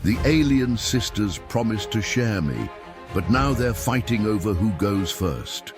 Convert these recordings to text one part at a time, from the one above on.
The alien sisters promised to share me, but now they're fighting over who goes first.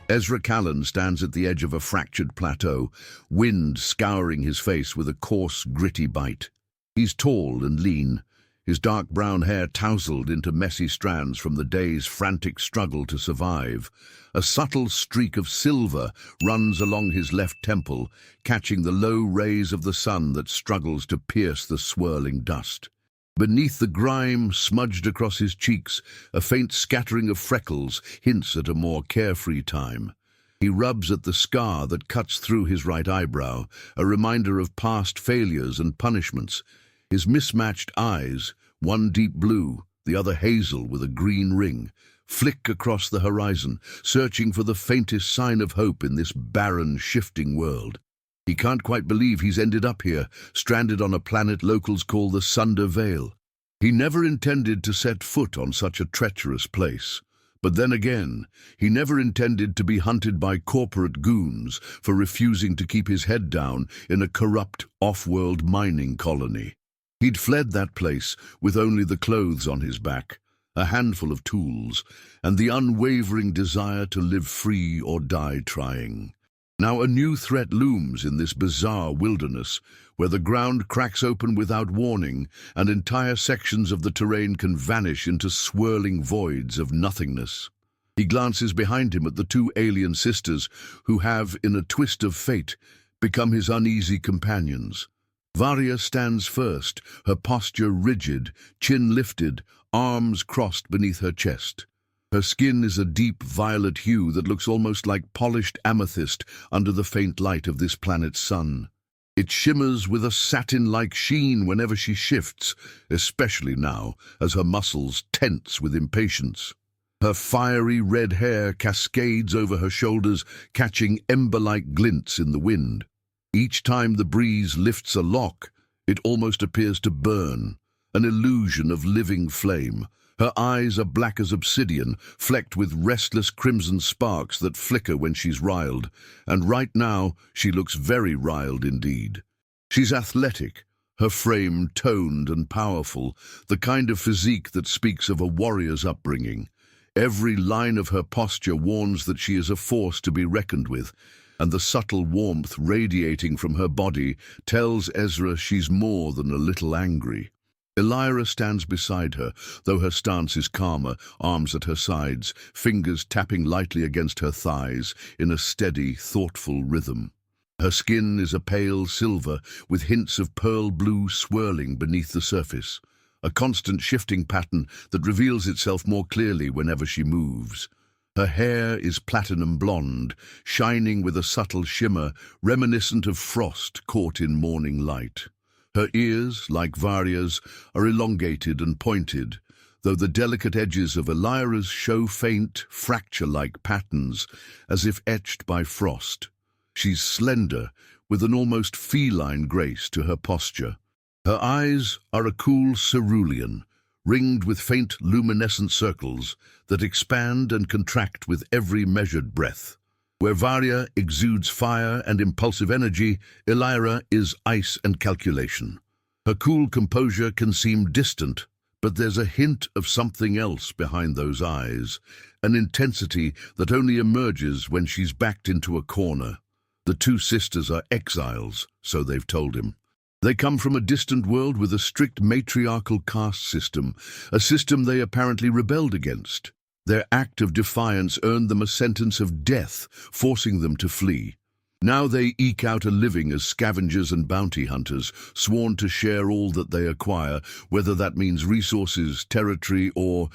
Ezra Callen stands at the edge of a fractured plateau, wind scouring his face with a coarse, gritty bite. He's tall and lean, his dark brown hair tousled into messy strands from the day's frantic struggle to survive. A subtle streak of silver runs along his left temple, catching the low rays of the sun that struggles to pierce the swirling dust. Beneath the grime smudged across his cheeks, a faint scattering of freckles hints at a more carefree time. He rubs at the scar that cuts through his right eyebrow, a reminder of past failures and punishments. His mismatched eyes, one deep blue, the other hazel with a green ring, flick across the horizon, searching for the faintest sign of hope in this barren, shifting world. He can't quite believe he's ended up here, stranded on a planet locals call the Sunder Veil. He never intended to set foot on such a treacherous place. But then again, he never intended to be hunted by corporate goons for refusing to keep his head down in a corrupt, off-world mining colony. He'd fled that place with only the clothes on his back, a handful of tools, and the unwavering desire to live free or die trying. Now a new threat looms in this bizarre wilderness, where the ground cracks open without warning, and entire sections of the terrain can vanish into swirling voids of nothingness. He glances behind him at the two alien sisters, who have, in a twist of fate, become his uneasy companions. Varya stands first, her posture rigid, chin lifted, arms crossed beneath her chest. Her skin is a deep violet hue that looks almost like polished amethyst under the faint light of this planet's sun. It shimmers with a satin-like sheen whenever she shifts, especially now, as her muscles tense with impatience. Her fiery red hair cascades over her shoulders, catching ember-like glints in the wind. Each time the breeze lifts a lock, it almost appears to burn, an illusion of living flame. Her eyes are black as obsidian, flecked with restless crimson sparks that flicker when she's riled, and right now she looks very riled indeed. She's athletic, her frame toned and powerful, the kind of physique that speaks of a warrior's upbringing. Every line of her posture warns that she is a force to be reckoned with, and the subtle warmth radiating from her body tells Ezra she's more than a little angry. Elira stands beside her, though her stance is calmer, arms at her sides, fingers tapping lightly against her thighs in a steady, thoughtful rhythm. Her skin is a pale silver, with hints of pearl blue swirling beneath the surface, a constant shifting pattern that reveals itself more clearly whenever she moves. Her hair is platinum blonde, shining with a subtle shimmer reminiscent of frost caught in morning light. Her ears, like Varya's, are elongated and pointed, though the delicate edges of Elira's show faint, fracture-like patterns, as if etched by frost. She's slender, with an almost feline grace to her posture. Her eyes are a cool cerulean, ringed with faint luminescent circles that expand and contract with every measured breath. Where Varya exudes fire and impulsive energy, Elira is ice and calculation. Her cool composure can seem distant, but there's a hint of something else behind those eyes, an intensity that only emerges when she's backed into a corner. The two sisters are exiles, so they've told him. They come from a distant world with a strict matriarchal caste system, a system they apparently rebelled against. Their act of defiance earned them a sentence of death, forcing them to flee. Now they eke out a living as scavengers and bounty hunters, sworn to share all that they acquire, whether that means resources, territory, or,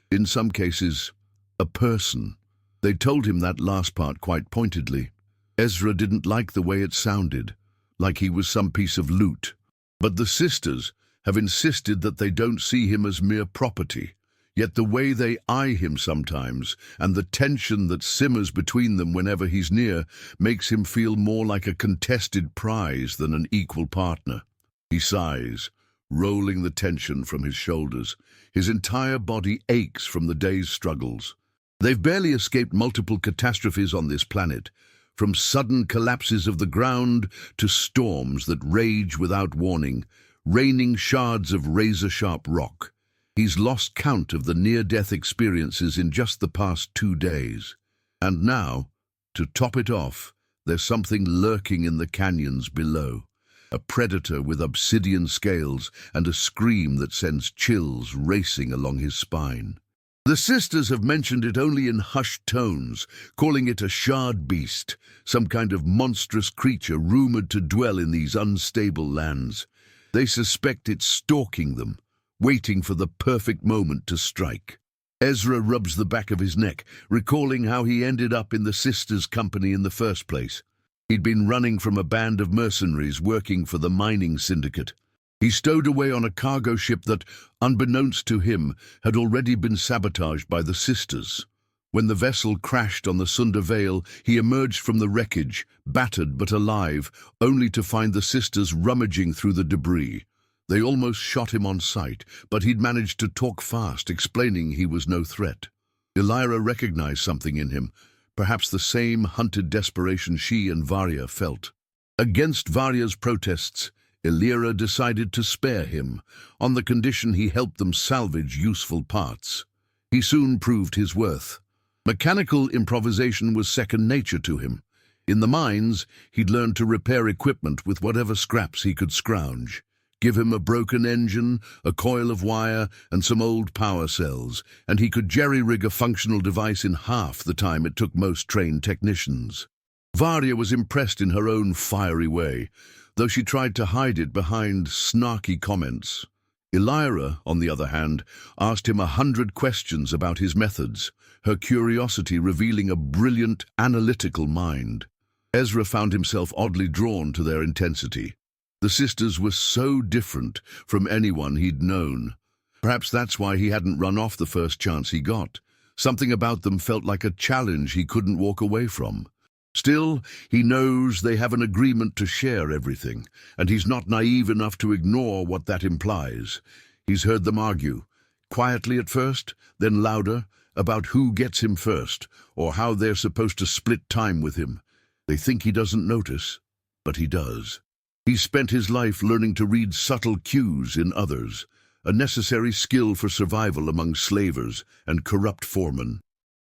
in some cases, a person. They told him that last part quite pointedly. Ezra didn't like the way it sounded, like he was some piece of loot. But the sisters have insisted that they don't see him as mere property. Yet the way they eye him sometimes, and the tension that simmers between them whenever he's near, makes him feel more like a contested prize than an equal partner. He sighs, rolling the tension from his shoulders. His entire body aches from the day's struggles. They've barely escaped multiple catastrophes on this planet, from sudden collapses of the ground to storms that rage without warning, raining shards of razor-sharp rock. He's lost count of the near-death experiences in just the past 2 days. And now, to top it off, there's something lurking in the canyons below. A predator with obsidian scales and a scream that sends chills racing along his spine. The sisters have mentioned it only in hushed tones, calling it a Shardbeast, some kind of monstrous creature rumored to dwell in these unstable lands. They suspect it's stalking them, waiting for the perfect moment to strike. Ezra rubs the back of his neck, recalling how he ended up in the sisters' company in the first place. He'd been running from a band of mercenaries working for the mining syndicate. He stowed away on a cargo ship that, unbeknownst to him, had already been sabotaged by the sisters. When the vessel crashed on the Sunder Veil, he emerged from the wreckage, battered but alive, only to find the sisters rummaging through the debris. They almost shot him on sight, but he'd managed to talk fast, explaining he was no threat. Elira recognized something in him, perhaps the same hunted desperation she and Varya felt. Against Varya's protests, Elira decided to spare him, on the condition he helped them salvage useful parts. He soon proved his worth. Mechanical improvisation was second nature to him. In the mines, he'd learned to repair equipment with whatever scraps he could scrounge. Give him a broken engine, a coil of wire, and some old power cells, and he could jerry-rig a functional device in half the time it took most trained technicians. Varya was impressed in her own fiery way, though she tried to hide it behind snarky comments. Elira, on the other hand, asked him 100 questions about his methods, her curiosity revealing a brilliant, analytical mind. Ezra found himself oddly drawn to their intensity. The sisters were so different from anyone he'd known. Perhaps that's why he hadn't run off the first chance he got. Something about them felt like a challenge he couldn't walk away from. Still, he knows they have an agreement to share everything, and he's not naive enough to ignore what that implies. He's heard them argue, quietly at first, then louder, about who gets him first, or how they're supposed to split time with him. They think he doesn't notice, but he does. He's spent his life learning to read subtle cues in others, a necessary skill for survival among slavers and corrupt foremen.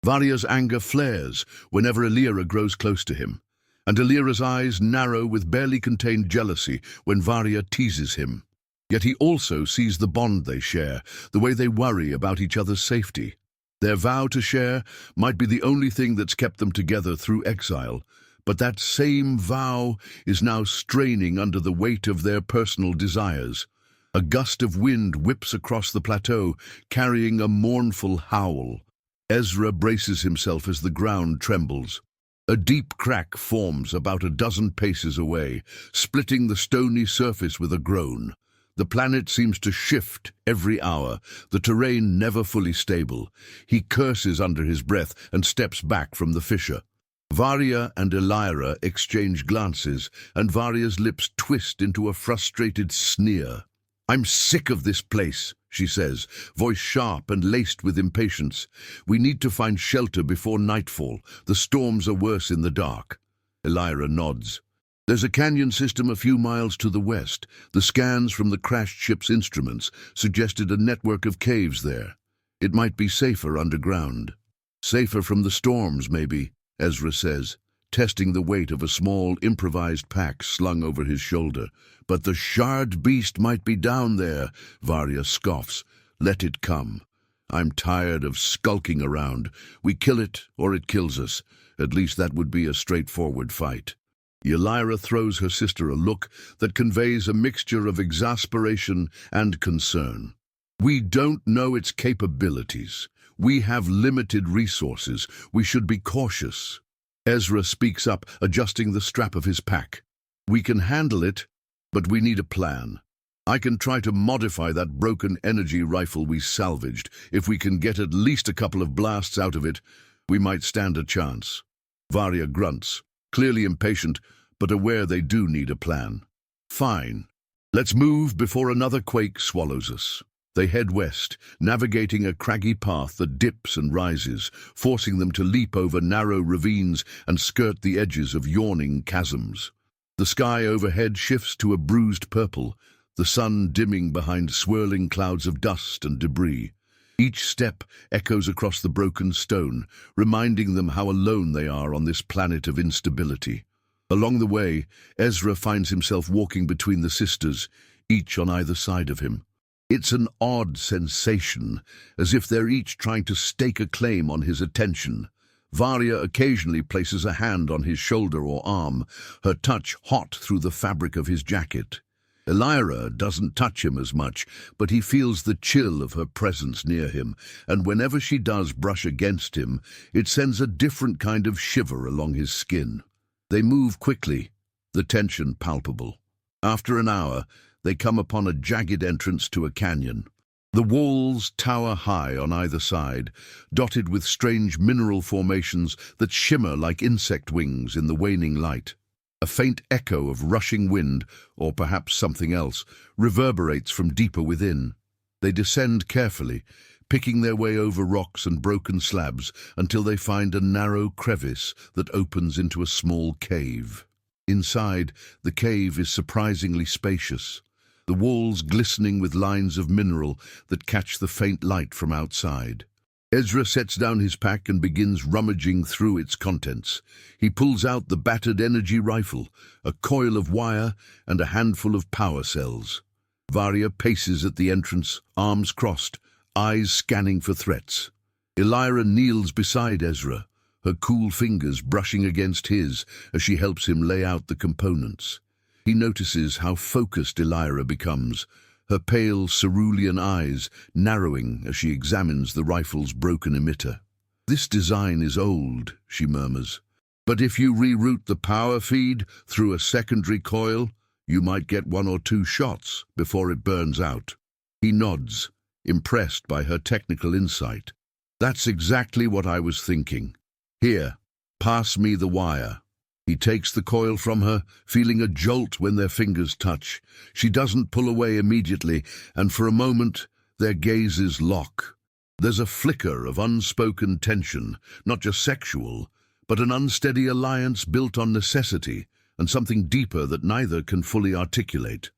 Varya's anger flares whenever Elira grows close to him, and Elira's eyes narrow with barely contained jealousy when Varya teases him. Yet he also sees the bond they share, the way they worry about each other's safety. Their vow to share might be the only thing that's kept them together through exile, but that same vow is now straining under the weight of their personal desires. A gust of wind whips across the plateau, carrying a mournful howl. Ezra braces himself as the ground trembles. A deep crack forms about a dozen paces away, splitting the stony surface with a groan. The planet seems to shift every hour, the terrain never fully stable. He curses under his breath and steps back from the fissure. Varya and Elira exchange glances, and Varya's lips twist into a frustrated sneer. "I'm sick of this place," she says, voice sharp and laced with impatience. "We need to find shelter before nightfall. The storms are worse in the dark." Elira nods. "There's a canyon system a few miles to the west. The scans from the crashed ship's instruments suggested a network of caves there. It might be safer underground." "Safer from the storms, maybe," Ezra says, testing the weight of a small improvised pack slung over his shoulder. "But the Shardbeast might be down there," Varya scoffs. "Let it come. I'm tired of skulking around. We kill it or it kills us. At least that would be a straightforward fight." Elira throws her sister a look that conveys a mixture of exasperation and concern. "We don't know its capabilities. We have limited resources. We should be cautious." Ezra speaks up, adjusting the strap of his pack. "We can handle it, but we need a plan. I can try to modify that broken energy rifle we salvaged. If we can get at least a couple of blasts out of it, we might stand a chance." Varya grunts, clearly impatient, but aware they do need a plan. "Fine. Let's move before another quake swallows us." They head west, navigating a craggy path that dips and rises, forcing them to leap over narrow ravines and skirt the edges of yawning chasms. The sky overhead shifts to a bruised purple, the sun dimming behind swirling clouds of dust and debris. Each step echoes across the broken stone, reminding them how alone they are on this planet of instability. Along the way, Ezra finds himself walking between the sisters, each on either side of him. It's an odd sensation, as if they're each trying to stake a claim on his attention. Varya occasionally places a hand on his shoulder or arm, her touch hot through the fabric of his jacket. Elira doesn't touch him as much, but he feels the chill of her presence near him, and whenever she does brush against him, it sends a different kind of shiver along his skin. They move quickly, the tension palpable. After an hour, they come upon a jagged entrance to a canyon. The walls tower high on either side, dotted with strange mineral formations that shimmer like insect wings in the waning light. A faint echo of rushing wind, or perhaps something else, reverberates from deeper within. They descend carefully, picking their way over rocks and broken slabs until they find a narrow crevice that opens into a small cave. Inside, the cave is surprisingly spacious, the walls glistening with lines of mineral that catch the faint light from outside. Ezra sets down his pack and begins rummaging through its contents. He pulls out the battered energy rifle, a coil of wire, and a handful of power cells. Varya paces at the entrance, arms crossed, eyes scanning for threats. Elira kneels beside Ezra, her cool fingers brushing against his as she helps him lay out the components. He notices how focused Elira becomes, her pale cerulean eyes narrowing as she examines the rifle's broken emitter. "This design is old," she murmurs, "but if you reroute the power feed through a secondary coil, you might get 1 or 2 shots before it burns out." He nods, impressed by her technical insight. "That's exactly what I was thinking. Here, pass me the wire." He takes the coil from her, feeling a jolt when their fingers touch. She doesn't pull away immediately, and for a moment their gazes lock. There's a flicker of unspoken tension, not just sexual, but an unsteady alliance built on necessity, and something deeper that neither can fully articulate.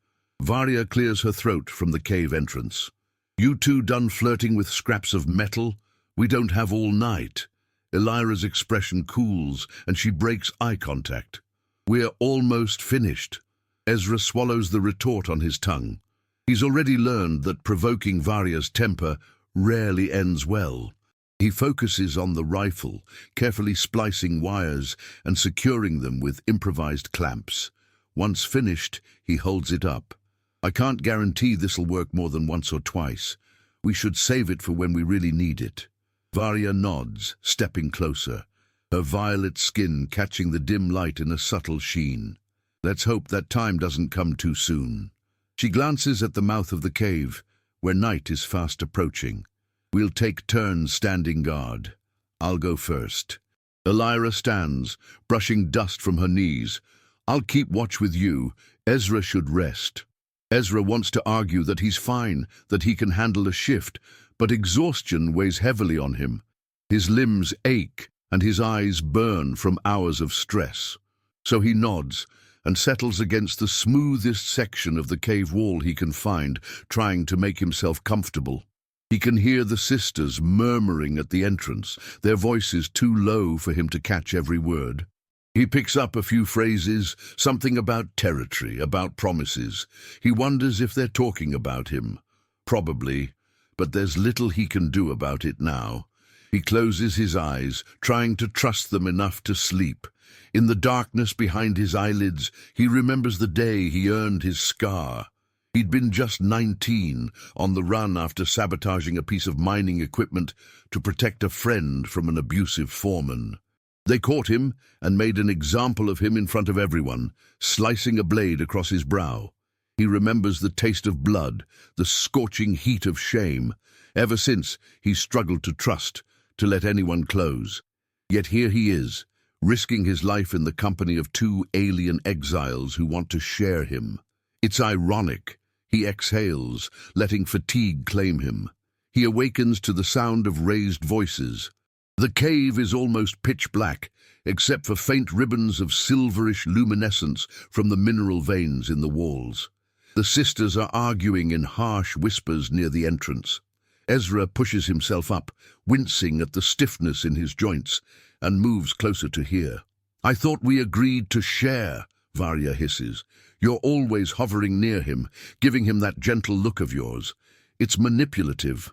Varya clears her throat from the cave entrance. "You two done flirting with scraps of metal? We don't have all night." Elira's expression cools, and she breaks eye contact. "We're almost finished." Ezra swallows the retort on his tongue. He's already learned that provoking Varya's temper rarely ends well. He focuses on the rifle, carefully splicing wires and securing them with improvised clamps. Once finished, he holds it up. "I can't guarantee this'll work more than once or twice. We should save it for when we really need it." Varya nods, stepping closer, her violet skin catching the dim light in a subtle sheen. "Let's hope that time doesn't come too soon." She glances at the mouth of the cave, where night is fast approaching. "We'll take turns standing guard. I'll go first." Elira stands, brushing dust from her knees. "I'll keep watch with you. Ezra should rest." Ezra wants to argue that he's fine, that he can handle a shift, but exhaustion weighs heavily on him. His limbs ache and his eyes burn from hours of stress. So he nods and settles against the smoothest section of the cave wall he can find, trying to make himself comfortable. He can hear the sisters murmuring at the entrance, their voices too low for him to catch every word. He picks up a few phrases, something about territory, about promises. He wonders if they're talking about him. Probably, but there's little he can do about it now. He closes his eyes, trying to trust them enough to sleep. In the darkness behind his eyelids, he remembers the day he earned his scar. He'd been just 19, on the run after sabotaging a piece of mining equipment to protect a friend from an abusive foreman. They caught him and made an example of him in front of everyone, slicing a blade across his brow. He remembers the taste of blood, the scorching heat of shame. Ever since, he's struggled to trust, to let anyone close. Yet here he is, risking his life in the company of 2 alien exiles who want to share him. It's ironic. He exhales, letting fatigue claim him. He awakens to the sound of raised voices. The cave is almost pitch black, except for faint ribbons of silverish luminescence from the mineral veins in the walls. The sisters are arguing in harsh whispers near the entrance. Ezra pushes himself up, wincing at the stiffness in his joints, and moves closer to hear. "I thought we agreed to share," Varya hisses. "You're always hovering near him, giving him that gentle look of yours. It's manipulative."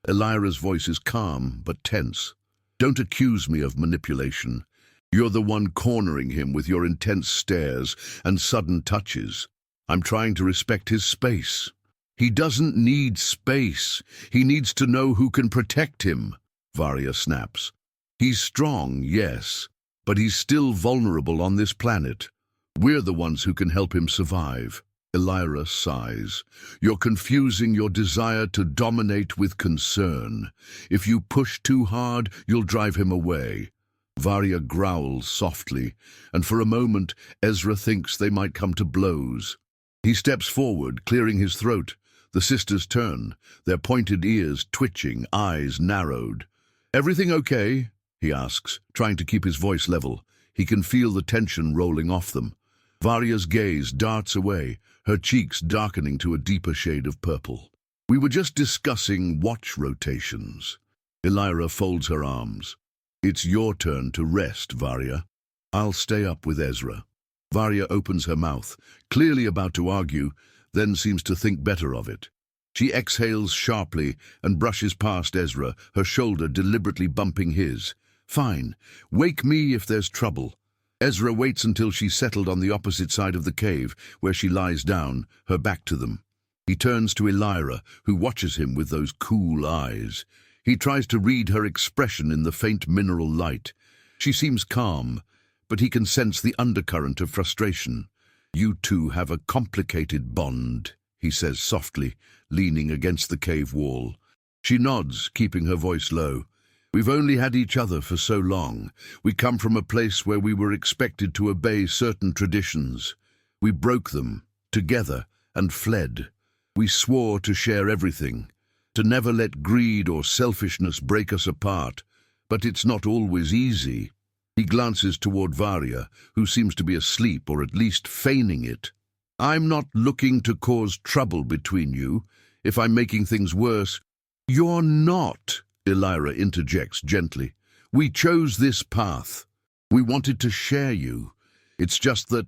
Elira's voice is calm but tense. "Don't accuse me of manipulation. You're the one cornering him with your intense stares and sudden touches. I'm trying to respect his space." "He doesn't need space. He needs to know who can protect him," Varya snaps. "He's strong, yes, but he's still vulnerable on this planet. We're the ones who can help him survive." Elira sighs. "You're confusing your desire to dominate with concern. If you push too hard, you'll drive him away." Varya growls softly, and for a moment Ezra thinks they might come to blows. He steps forward, clearing his throat. The sisters turn, their pointed ears twitching, eyes narrowed. "Everything okay?" he asks, trying to keep his voice level. He can feel the tension rolling off them. Varya's gaze darts away, her cheeks darkening to a deeper shade of purple. "We were just discussing watch rotations." Elira folds her arms. "It's your turn to rest, Varya. I'll stay up with Ezra." Varya opens her mouth, clearly about to argue, then seems to think better of it. She exhales sharply and brushes past Ezra, her shoulder deliberately bumping his. "Fine. Wake me if there's trouble." Ezra waits until she's settled on the opposite side of the cave, where she lies down, her back to them. He turns to Elira, who watches him with those cool eyes. He tries to read her expression in the faint mineral light. She seems calm, but he can sense the undercurrent of frustration. "You two have a complicated bond," he says softly, leaning against the cave wall. She nods, keeping her voice low. "We've only had each other for so long. We come from a place where we were expected to obey certain traditions. We broke them, together, and fled. We swore to share everything, to never let greed or selfishness break us apart. But it's not always easy." He glances toward Varya, who seems to be asleep or at least feigning it. "I'm not looking to cause trouble between you. If I'm making things worse—" "You're not," Elira interjects gently. "We chose this path. We wanted to share you. It's just that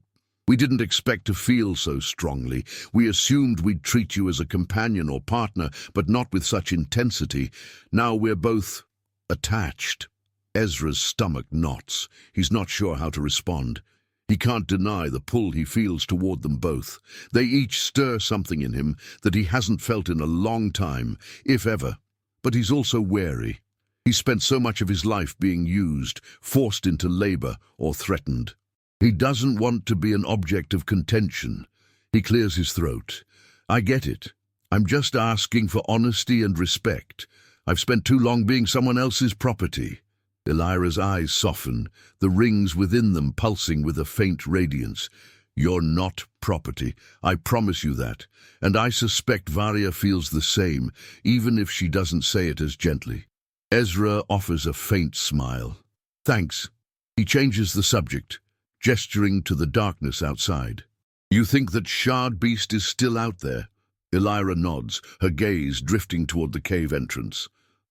we didn't expect to feel so strongly. We assumed we'd treat you as a companion or partner, but not with such intensity. Now we're both attached." Ezra's stomach knots. He's not sure how to respond. He can't deny the pull he feels toward them both. They each stir something in him that he hasn't felt in a long time, if ever. But he's also wary. He spent so much of his life being used, forced into labor, or threatened. He doesn't want to be an object of contention. He clears his throat. "I get it. I'm just asking for honesty and respect. I've spent too long being someone else's property." Elira's eyes soften, the rings within them pulsing with a faint radiance. "You're not property, I promise you that, and I suspect Varya feels the same, even if she doesn't say it as gently." Ezra offers a faint smile. "Thanks." He changes the subject, gesturing to the darkness outside. "You think that Shardbeast is still out there?" Elira nods, her gaze drifting toward the cave entrance.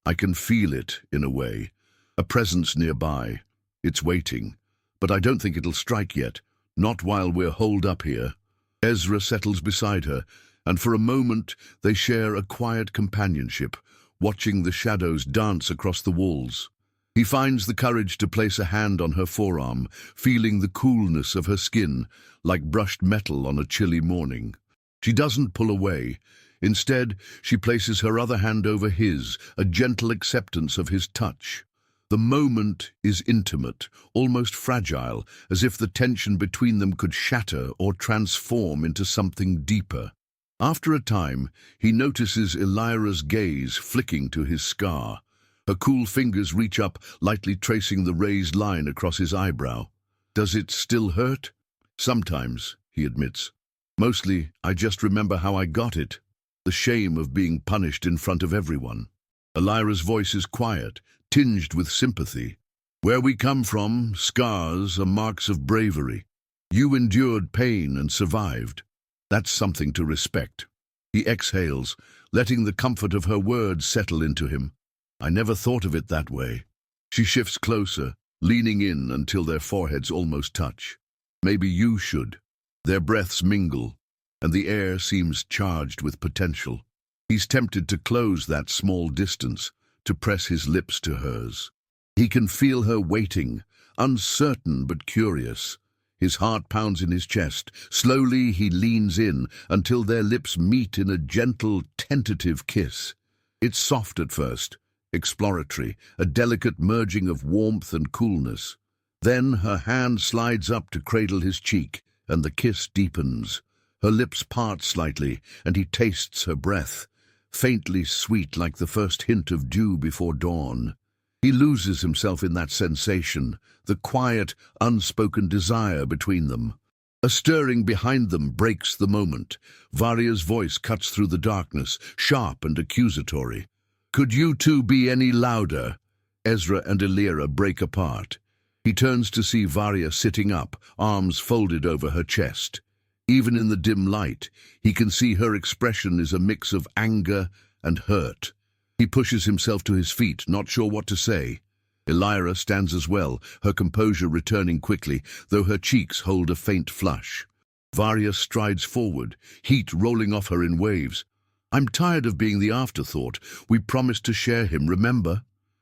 "I can feel it, in a way. A presence nearby. It's waiting. But I don't think it'll strike yet. Not while we're holed up here." Ezra settles beside her, and for a moment they share a quiet companionship, watching the shadows dance across the walls. He finds the courage to place a hand on her forearm, feeling the coolness of her skin, like brushed metal on a chilly morning. She doesn't pull away. Instead, she places her other hand over his, a gentle acceptance of his touch. The moment is intimate, almost fragile, as if the tension between them could shatter or transform into something deeper. After a time, he notices Elira's gaze flicking to his scar. Her cool fingers reach up, lightly tracing the raised line across his eyebrow. "Does it still hurt?" "Sometimes," he admits. "Mostly, I just remember how I got it. The shame of being punished in front of everyone." Elira's voice is quiet, tinged with sympathy. "Where we come from, scars are marks of bravery. You endured pain and survived. That's something to respect. He exhales, letting the comfort of her words settle into him. I never thought of it that way. She shifts closer, leaning in until their foreheads almost touch. Maybe you should. Their breaths mingle, and the air seems charged with potential. He's tempted to close that small distance, to press his lips to hers. He can feel her waiting, uncertain but curious. His heart pounds in his chest. Slowly he leans in until their lips meet in a gentle, tentative kiss. It's soft at first, exploratory, a delicate merging of warmth and coolness. Then her hand slides up to cradle his cheek, and the kiss deepens. Her lips part slightly, and he tastes her breath, faintly sweet like the first hint of dew before dawn. He loses himself in that sensation, the quiet, unspoken desire between them. A stirring behind them breaks the moment. Varya's voice cuts through the darkness, sharp and accusatory. Could you two be any louder? Ezra and Elira break apart. He turns to see Varya sitting up, arms folded over her chest. Even in the dim light, he can see her expression is a mix of anger and hurt. He pushes himself to his feet, not sure what to say. Elira stands as well, her composure returning quickly, though her cheeks hold a faint flush. Varya strides forward, heat rolling off her in waves. I'm tired of being the afterthought. We promised to share him, remember?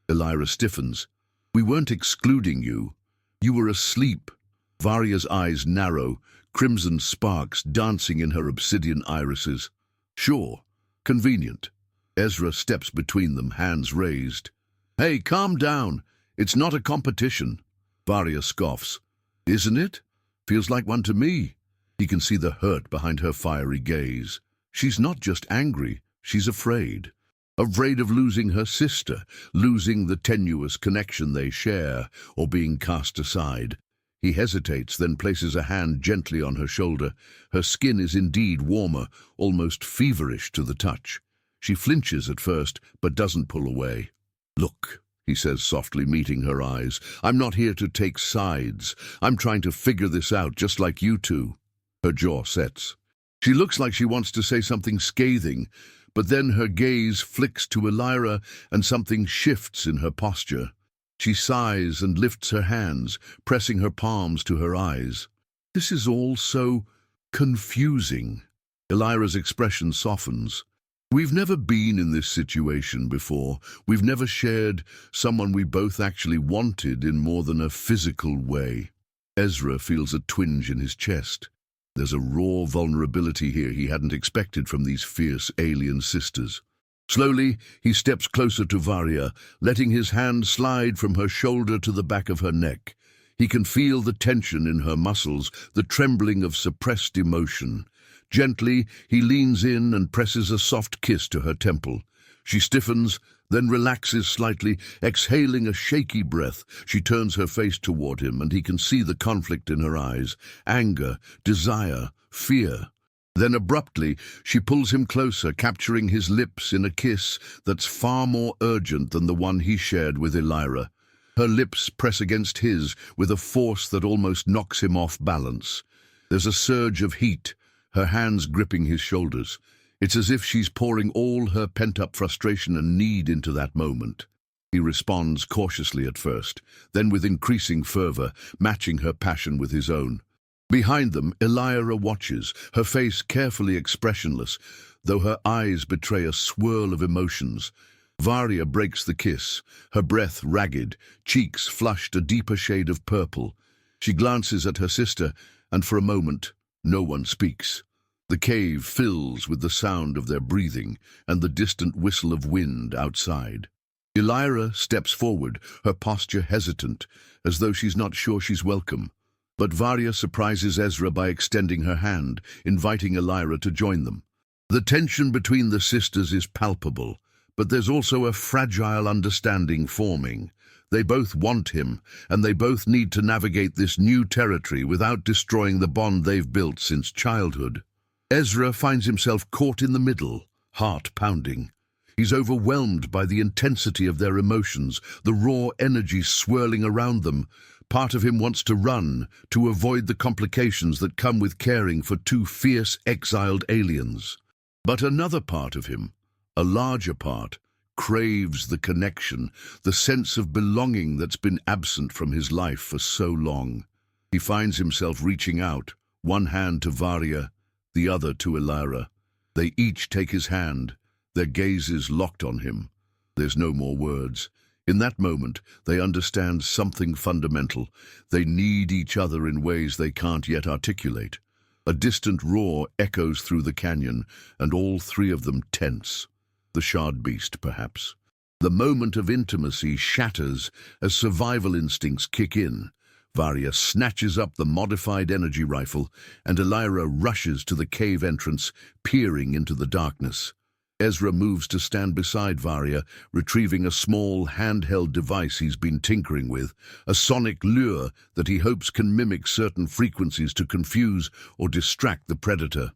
Elira stiffens. We weren't excluding you. You were asleep. Varya's eyes narrow, crimson sparks dancing in her obsidian irises. Sure, convenient. Ezra steps between them, hands raised. Hey, calm down. It's not a competition. Varya scoffs. Isn't it? Feels like one to me. He can see the hurt behind her fiery gaze. She's not just angry, she's afraid. Afraid of losing her sister, losing the tenuous connection they share, or being cast aside. He hesitates, then places a hand gently on her shoulder. Her skin is indeed warmer, almost feverish to the touch. She flinches at first, but doesn't pull away. Look, he says softly, meeting her eyes. I'm not here to take sides. I'm trying to figure this out, just like you two. Her jaw sets. She looks like she wants to say something scathing, but then her gaze flicks to Elira and something shifts in her posture. She sighs and lifts her hands, pressing her palms to her eyes. This is all so confusing. Elira's expression softens. We've never been in this situation before. We've never shared someone we both actually wanted in more than a physical way. Ezra feels a twinge in his chest. There's a raw vulnerability here he hadn't expected from these fierce alien sisters. Slowly, he steps closer to Varya, letting his hand slide from her shoulder to the back of her neck. He can feel the tension in her muscles, the trembling of suppressed emotion. Gently, he leans in and presses a soft kiss to her temple. She stiffens, then relaxes slightly, exhaling a shaky breath. She turns her face toward him, and he can see the conflict in her eyes. Anger, desire, fear. Then abruptly, she pulls him closer, capturing his lips in a kiss that's far more urgent than the one he shared with Elira. Her lips press against his with a force that almost knocks him off balance. There's a surge of heat, her hands gripping his shoulders. It's as if she's pouring all her pent-up frustration and need into that moment. He responds cautiously at first, then with increasing fervor, matching her passion with his own. Behind them, Elira watches, her face carefully expressionless, though her eyes betray a swirl of emotions. Varya breaks the kiss, her breath ragged, cheeks flushed a deeper shade of purple. She glances at her sister, and for a moment, no one speaks. The cave fills with the sound of their breathing and the distant whistle of wind outside. Elira steps forward, her posture hesitant, as though she's not sure she's welcome. But Varya surprises Ezra by extending her hand, inviting Elira to join them. The tension between the sisters is palpable, but there's also a fragile understanding forming. They both want him, and they both need to navigate this new territory without destroying the bond they've built since childhood. Ezra finds himself caught in the middle, heart pounding. He's overwhelmed by the intensity of their emotions, the raw energy swirling around them, Part of him wants to run, to avoid the complications that come with caring for two fierce, exiled aliens. But another part of him, a larger part, craves the connection, the sense of belonging that's been absent from his life for so long. He finds himself reaching out, one hand to Varya, the other to Elira. They each take his hand, their gazes locked on him. There's no more words. In that moment, they understand something fundamental. They need each other in ways they can't yet articulate. A distant roar echoes through the canyon, and all three of them tense. The Shardbeast, perhaps. The moment of intimacy shatters as survival instincts kick in. Varya snatches up the modified energy rifle, and Elira rushes to the cave entrance, peering into the darkness. Ezra moves to stand beside Varya, retrieving a small, handheld device he's been tinkering with, a sonic lure that he hopes can mimic certain frequencies to confuse or distract the predator.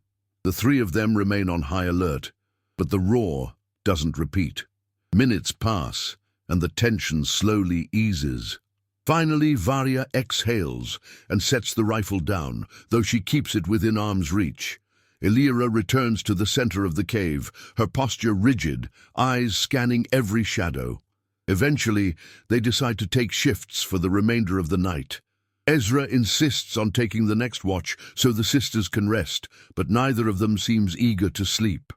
The three of them remain on high alert, but the roar doesn't repeat. Minutes pass, and the tension slowly eases. Finally, Varya exhales and sets the rifle down, though she keeps it within arm's reach. Elira returns to the center of the cave, her posture rigid, eyes scanning every shadow. Eventually, they decide to take shifts for the remainder of the night. Ezra insists on taking the next watch so the sisters can rest, but neither of them seems eager to sleep.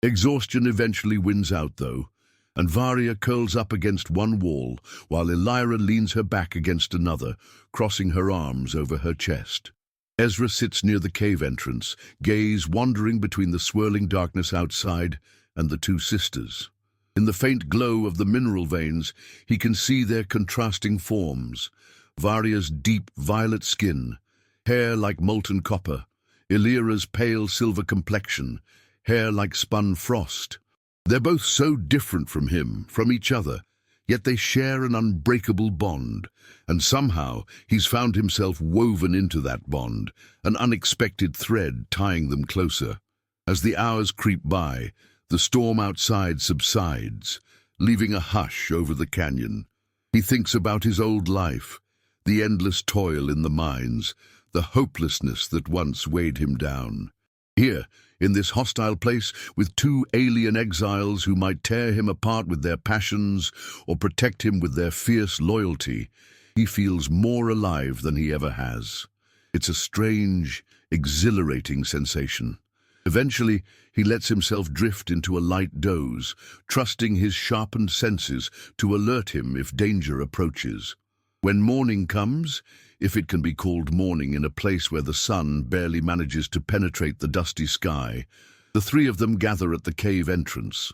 Exhaustion eventually wins out, though, and Varya curls up against one wall, while Elira leans her back against another, crossing her arms over her chest. Ezra sits near the cave entrance, gaze wandering between the swirling darkness outside and the two sisters. In the faint glow of the mineral veins, he can see their contrasting forms. Varya's deep violet skin, hair like molten copper, Elira's pale silver complexion, hair like spun frost. They're both so different from him, from each other, yet they share an unbreakable bond, and somehow he's found himself woven into that bond, an unexpected thread tying them closer. As the hours creep by, the storm outside subsides, leaving a hush over the canyon. He thinks about his old life, the endless toil in the mines, the hopelessness that once weighed him down. Here, in this hostile place, with two alien exiles who might tear him apart with their passions or protect him with their fierce loyalty, he feels more alive than he ever has. It's a strange, exhilarating sensation. Eventually, he lets himself drift into a light doze, trusting his sharpened senses to alert him if danger approaches. When morning comes, if it can be called morning in a place where the sun barely manages to penetrate the dusty sky, the three of them gather at the cave entrance.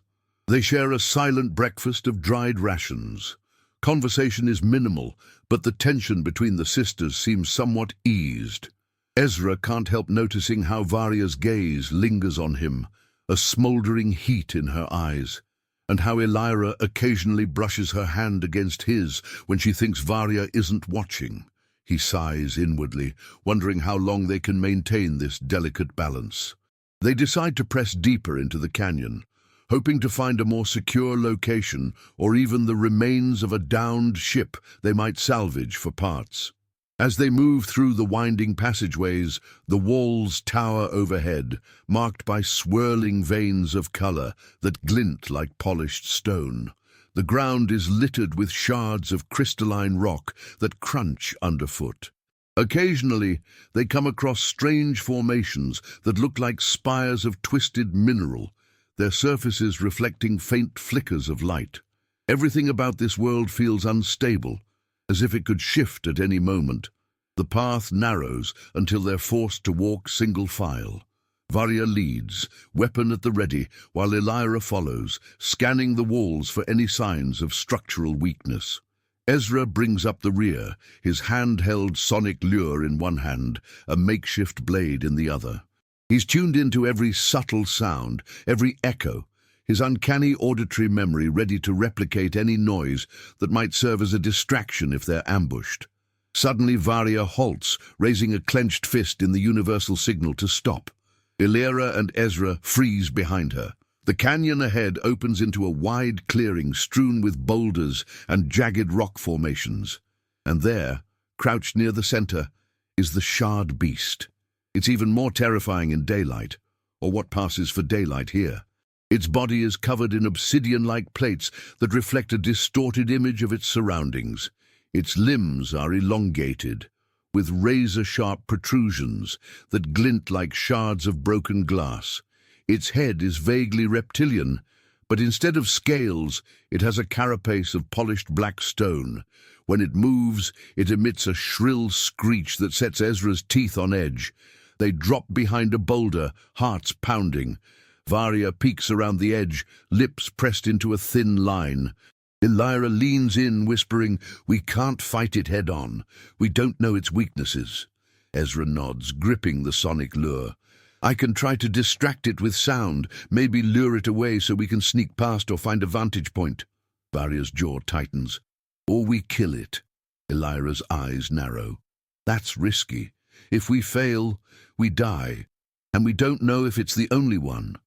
They share a silent breakfast of dried rations. Conversation is minimal, but the tension between the sisters seems somewhat eased. Ezra can't help noticing how Varya's gaze lingers on him, a smoldering heat in her eyes, and how Elira occasionally brushes her hand against his when she thinks Varya isn't watching. He sighs inwardly, wondering how long they can maintain this delicate balance. They decide to press deeper into the canyon, hoping to find a more secure location or even the remains of a downed ship they might salvage for parts. As they move through the winding passageways, the walls tower overhead, marked by swirling veins of color that glint like polished stone. The ground is littered with shards of crystalline rock that crunch underfoot. Occasionally, they come across strange formations that look like spires of twisted mineral, their surfaces reflecting faint flickers of light. Everything about this world feels unstable, as if it could shift at any moment. The path narrows until they're forced to walk single file. Varya leads, weapon at the ready, while Elira follows, scanning the walls for any signs of structural weakness. Ezra brings up the rear, his handheld sonic lure in one hand, a makeshift blade in the other. He's tuned into every subtle sound, every echo, his uncanny auditory memory ready to replicate any noise that might serve as a distraction if they're ambushed. Suddenly Varya halts, raising a clenched fist in the universal signal to stop. Elira and Ezra freeze behind her. The canyon ahead opens into a wide clearing strewn with boulders and jagged rock formations. And there, Crouched near the center is the Shardbeast. It's even more terrifying in daylight, or what passes for daylight here. Its body is covered in obsidian-like plates that reflect a distorted image of its surroundings. Its limbs are elongated, with razor-sharp protrusions that glint like shards of broken glass. Its head is vaguely reptilian, but instead of scales, it has a carapace of polished black stone. When it moves, it emits a shrill screech that sets Ezra's teeth on edge. They drop behind a boulder, hearts pounding. Varya peeks around the edge, lips pressed into a thin line. Elira leans in, whispering, "We can't fight it head-on. We don't know its weaknesses." Ezra nods, gripping the sonic lure. "I can try to distract it with sound, maybe lure it away so we can sneak past or find a vantage point." Varya's jaw tightens. "Or we kill it." Elira's eyes narrow. "That's risky. If we fail, we die. And we don't know if it's the only one."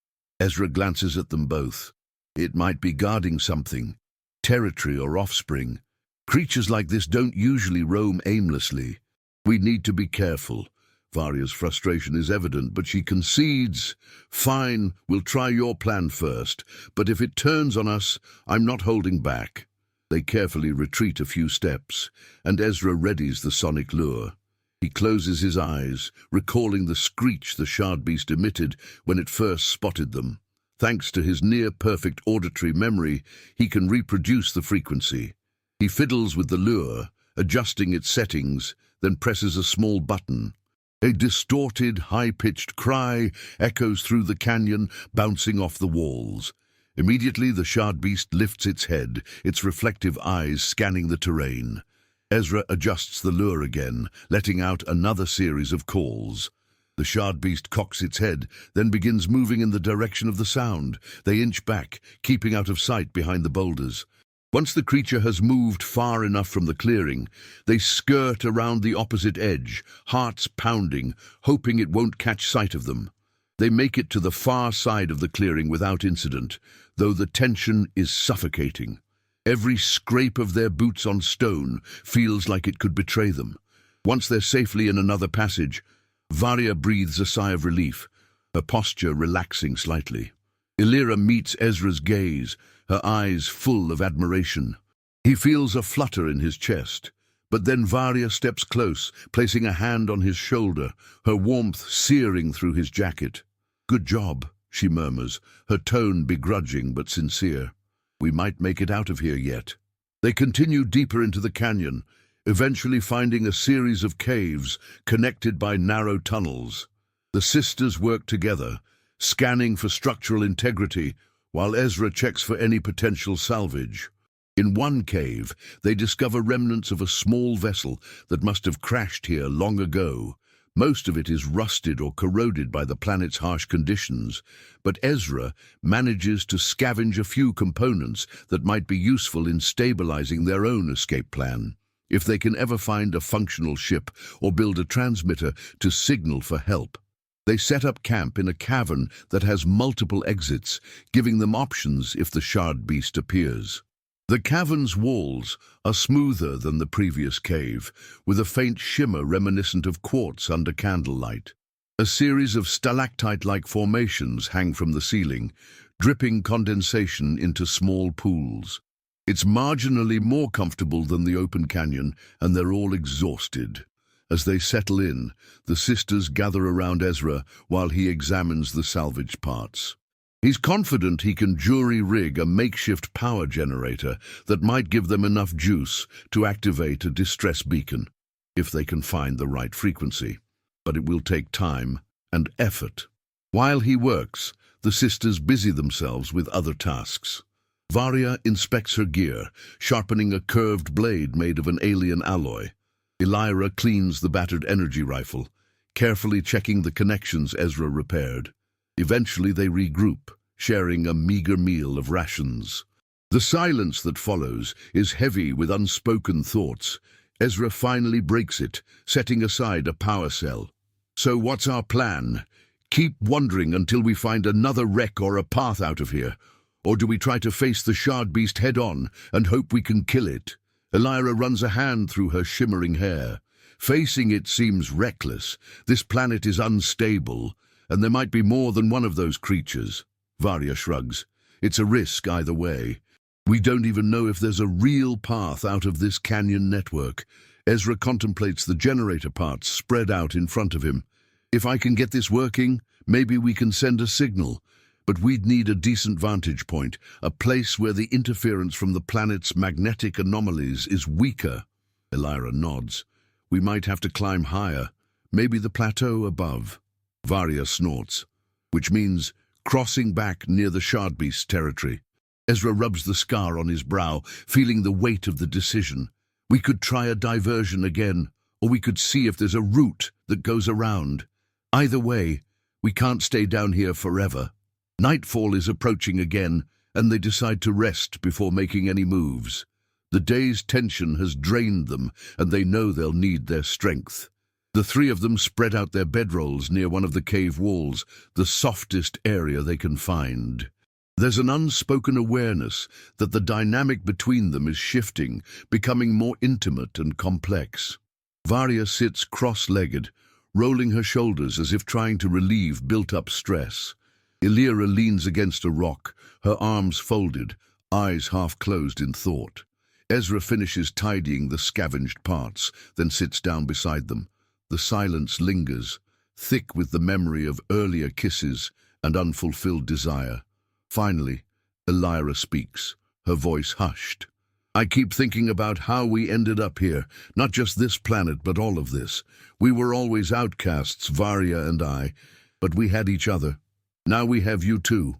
Ezra glances at them both. It might be guarding something. Territory or offspring. Creatures like this don't usually roam aimlessly. "We need to be careful." Varya's frustration is evident, but she concedes. "Fine, we'll try your plan first, but if it turns on us, I'm not holding back." They carefully retreat a few steps, and Ezra readies the sonic lure. He closes his eyes, recalling the screech the Shardbeast emitted when it first spotted them. Thanks to his near-perfect auditory memory, he can reproduce the frequency. He fiddles with the lure, adjusting its settings, then presses a small button. A distorted, high-pitched cry echoes through the canyon, bouncing off the walls. Immediately, the Shardbeast lifts its head, its reflective eyes scanning the terrain. Ezra adjusts the lure again, letting out another series of calls. The Shardbeast cocks its head, then begins moving in the direction of the sound. They inch back, keeping out of sight behind the boulders. Once the creature has moved far enough from the clearing, they skirt around the opposite edge, hearts pounding, hoping it won't catch sight of them. They make it to the far side of the clearing without incident, though the tension is suffocating. Every scrape of their boots on stone feels like it could betray them. Once they're safely in another passage, Varya breathes a sigh of relief, her posture relaxing slightly. Elira meets Ezra's gaze, her eyes full of admiration. He feels a flutter in his chest, but then Varya steps close, placing a hand on his shoulder, her warmth searing through his jacket. "Good job," she murmurs, her tone begrudging but sincere. "We might make it out of here yet." They continue deeper into the canyon, eventually finding a series of caves connected by narrow tunnels. The sisters work together, scanning for structural integrity, while Ezra checks for any potential salvage. In one cave, they discover remnants of a small vessel that must have crashed here long ago. Most of it is rusted or corroded by the planet's harsh conditions, but Ezra manages to scavenge a few components that might be useful in stabilizing their own escape plan, if they can ever find a functional ship or build a transmitter to signal for help. They set up camp in a cavern that has multiple exits, giving them options if the Shardbeast appears. The cavern's walls are smoother than the previous cave, with a faint shimmer reminiscent of quartz under candlelight. A series of stalactite-like formations hang from the ceiling, dripping condensation into small pools. It's marginally more comfortable than the open canyon, and they're all exhausted. As they settle in, the sisters gather around Ezra while he examines the salvaged parts. He's confident he can jury-rig a makeshift power generator that might give them enough juice to activate a distress beacon, if they can find the right frequency. But it will take time and effort. While he works, the sisters busy themselves with other tasks. Varya inspects her gear, sharpening a curved blade made of an alien alloy. Elira cleans the battered energy rifle, carefully checking the connections Ezra repaired. Eventually they regroup, sharing a meager meal of rations. The silence that follows is heavy with unspoken thoughts. Ezra finally breaks it, setting aside a power cell. "So what's our plan? Keep wandering until we find another wreck or a path out of here? Or do we try to face the Shardbeast head-on and hope we can kill it?" Elira runs a hand through her shimmering hair. Facing it seems reckless. This planet is unstable, and there might be more than one of those creatures. Varya shrugs. It's a risk either way. We don't even know if there's a real path out of this canyon network. Ezra contemplates the generator parts spread out in front of him. If I can get this working, maybe we can send a signal. But we'd need a decent vantage point, a place where the interference from the planet's magnetic anomalies is weaker. Elira nods. We might have to climb higher, maybe the plateau above. Varya snorts, which means crossing back near the Shardbeast territory. Ezra rubs the scar on his brow, feeling the weight of the decision. We could try a diversion again, or we could see if there's a route that goes around. Either way, we can't stay down here forever. Nightfall is approaching again, and they decide to rest before making any moves. The day's tension has drained them, and they know they'll need their strength. The three of them spread out their bedrolls near one of the cave walls, the softest area they can find. There's an unspoken awareness that the dynamic between them is shifting, becoming more intimate and complex. Varya sits cross-legged, rolling her shoulders as if trying to relieve built-up stress. Elira leans against a rock, her arms folded, eyes half-closed in thought. Ezra finishes tidying the scavenged parts, then sits down beside them. The silence lingers, thick with the memory of earlier kisses and unfulfilled desire. Finally, Elira speaks, her voice hushed. I keep thinking about how we ended up here, not just this planet, but all of this. We were always outcasts, Varya and I, but we had each other. Now we have you too.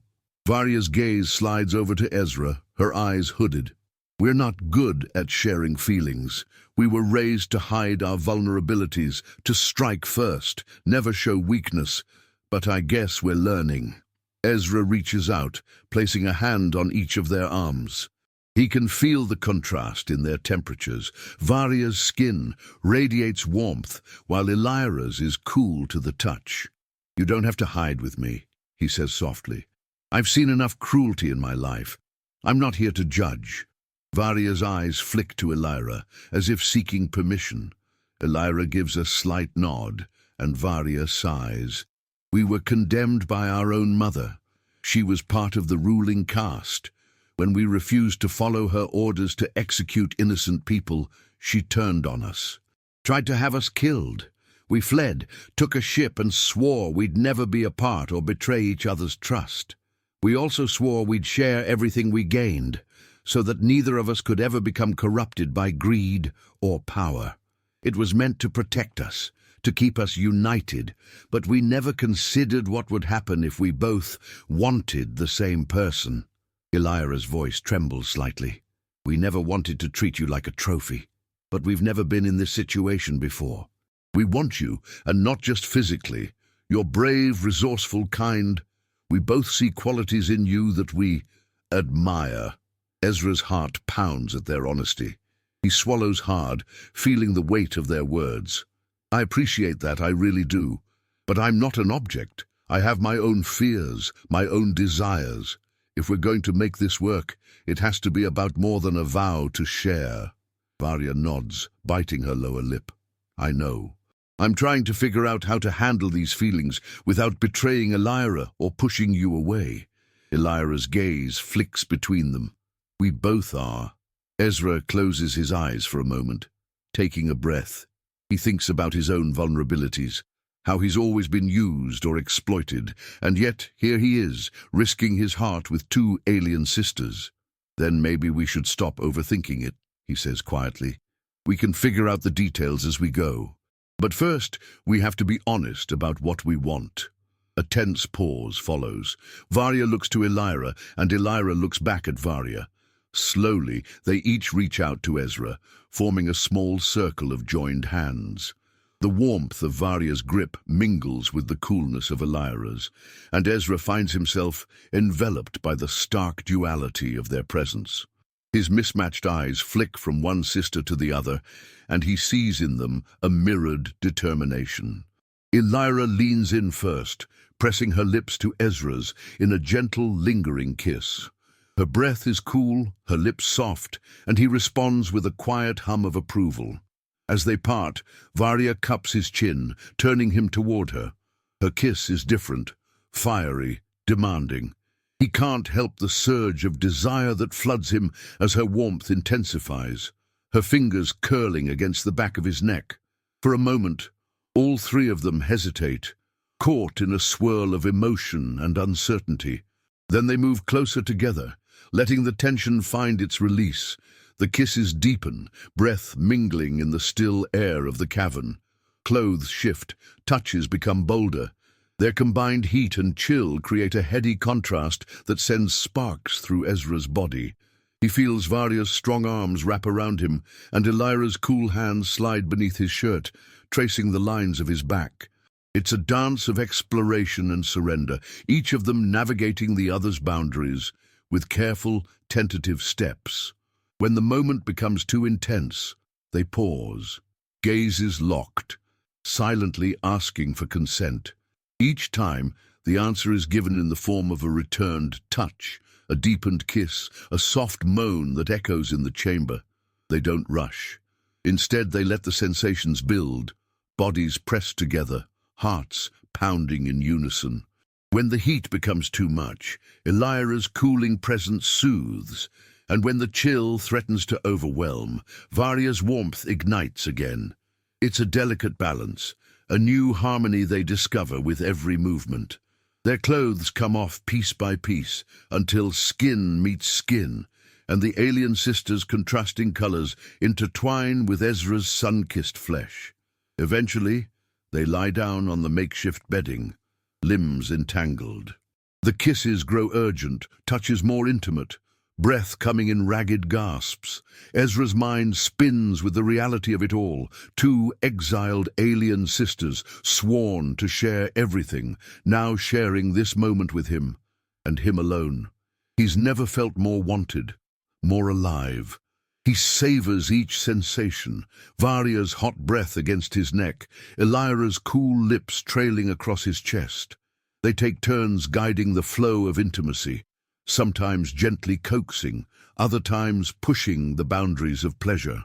Varya's gaze slides over to Ezra, her eyes hooded. We're not good at sharing feelings. We were raised to hide our vulnerabilities, to strike first, never show weakness. But I guess we're learning. Ezra reaches out, placing a hand on each of their arms. He can feel the contrast in their temperatures. Varya's skin radiates warmth, while Elira's is cool to the touch. You don't have to hide with me, he says softly. I've seen enough cruelty in my life. I'm not here to judge. Varya's eyes flick to Elira, as if seeking permission. Elira gives a slight nod, and Varya sighs. We were condemned by our own mother. She was part of the ruling caste. When we refused to follow her orders to execute innocent people, she turned on us. Tried to have us killed. We fled, took a ship, and swore we'd never be apart or betray each other's trust. We also swore we'd share everything we gained, so that neither of us could ever become corrupted by greed or power. It was meant to protect us, to keep us united, but we never considered what would happen if we both wanted the same person. Elira's voice trembles slightly. We never wanted to treat you like a trophy, but we've never been in this situation before. We want you, and not just physically. You're brave, resourceful, kind. We both see qualities in you that we admire. Ezra's heart pounds at their honesty. He swallows hard, feeling the weight of their words. I appreciate that, I really do. But I'm not an object. I have my own fears, my own desires. If we're going to make this work, it has to be about more than a vow to share. Varya nods, biting her lower lip. I know. I'm trying to figure out how to handle these feelings without betraying Elira or pushing you away. Elira's gaze flicks between them. We both are. Ezra closes his eyes for a moment, taking a breath. He thinks about his own vulnerabilities, how he's always been used or exploited, and yet here he is, risking his heart with two alien sisters. Then maybe we should stop overthinking it, he says quietly. We can figure out the details as we go. But first, we have to be honest about what we want. A tense pause follows. Varya looks to Elira, and Elira looks back at Varya. Slowly, they each reach out to Ezra, forming a small circle of joined hands. The warmth of Varya's grip mingles with the coolness of Elira's, and Ezra finds himself enveloped by the stark duality of their presence. His mismatched eyes flick from one sister to the other, and he sees in them a mirrored determination. Elira leans in first, pressing her lips to Ezra's in a gentle, lingering kiss. Her breath is cool, her lips soft, and he responds with a quiet hum of approval. As they part, Varya cups his chin, turning him toward her. Her kiss is different, fiery, demanding. He can't help the surge of desire that floods him as her warmth intensifies, her fingers curling against the back of his neck. For a moment, all three of them hesitate, caught in a swirl of emotion and uncertainty. Then they move closer together, letting the tension find its release. The kisses deepen, breath mingling in the still air of the cavern. Clothes shift, touches become bolder. Their combined heat and chill create a heady contrast that sends sparks through Ezra's body. He feels Varya's strong arms wrap around him, and Elira's cool hands slide beneath his shirt, tracing the lines of his back. It's a dance of exploration and surrender, each of them navigating the other's boundaries with careful, tentative steps. When the moment becomes too intense, they pause, gazes locked, silently asking for consent. Each time, the answer is given in the form of a returned touch, a deepened kiss, a soft moan that echoes in the chamber. They don't rush. Instead, they let the sensations build, bodies pressed together, hearts pounding in unison. When the heat becomes too much, Elira's cooling presence soothes, and when the chill threatens to overwhelm, Varya's warmth ignites again. It's a delicate balance, a new harmony they discover with every movement. Their clothes come off piece by piece until skin meets skin, and the alien sisters' contrasting colors intertwine with Ezra's sun-kissed flesh. Eventually, they lie down on the makeshift bedding, limbs entangled. The kisses grow urgent, touches more intimate, breath coming in ragged gasps. Ezra's mind spins with the reality of it all. Two exiled alien sisters, sworn to share everything, now sharing this moment with him, and him alone. He's never felt more wanted, more alive. He savors each sensation, Varya's hot breath against his neck, Elira's cool lips trailing across his chest. They take turns guiding the flow of intimacy, sometimes gently coaxing, other times pushing the boundaries of pleasure.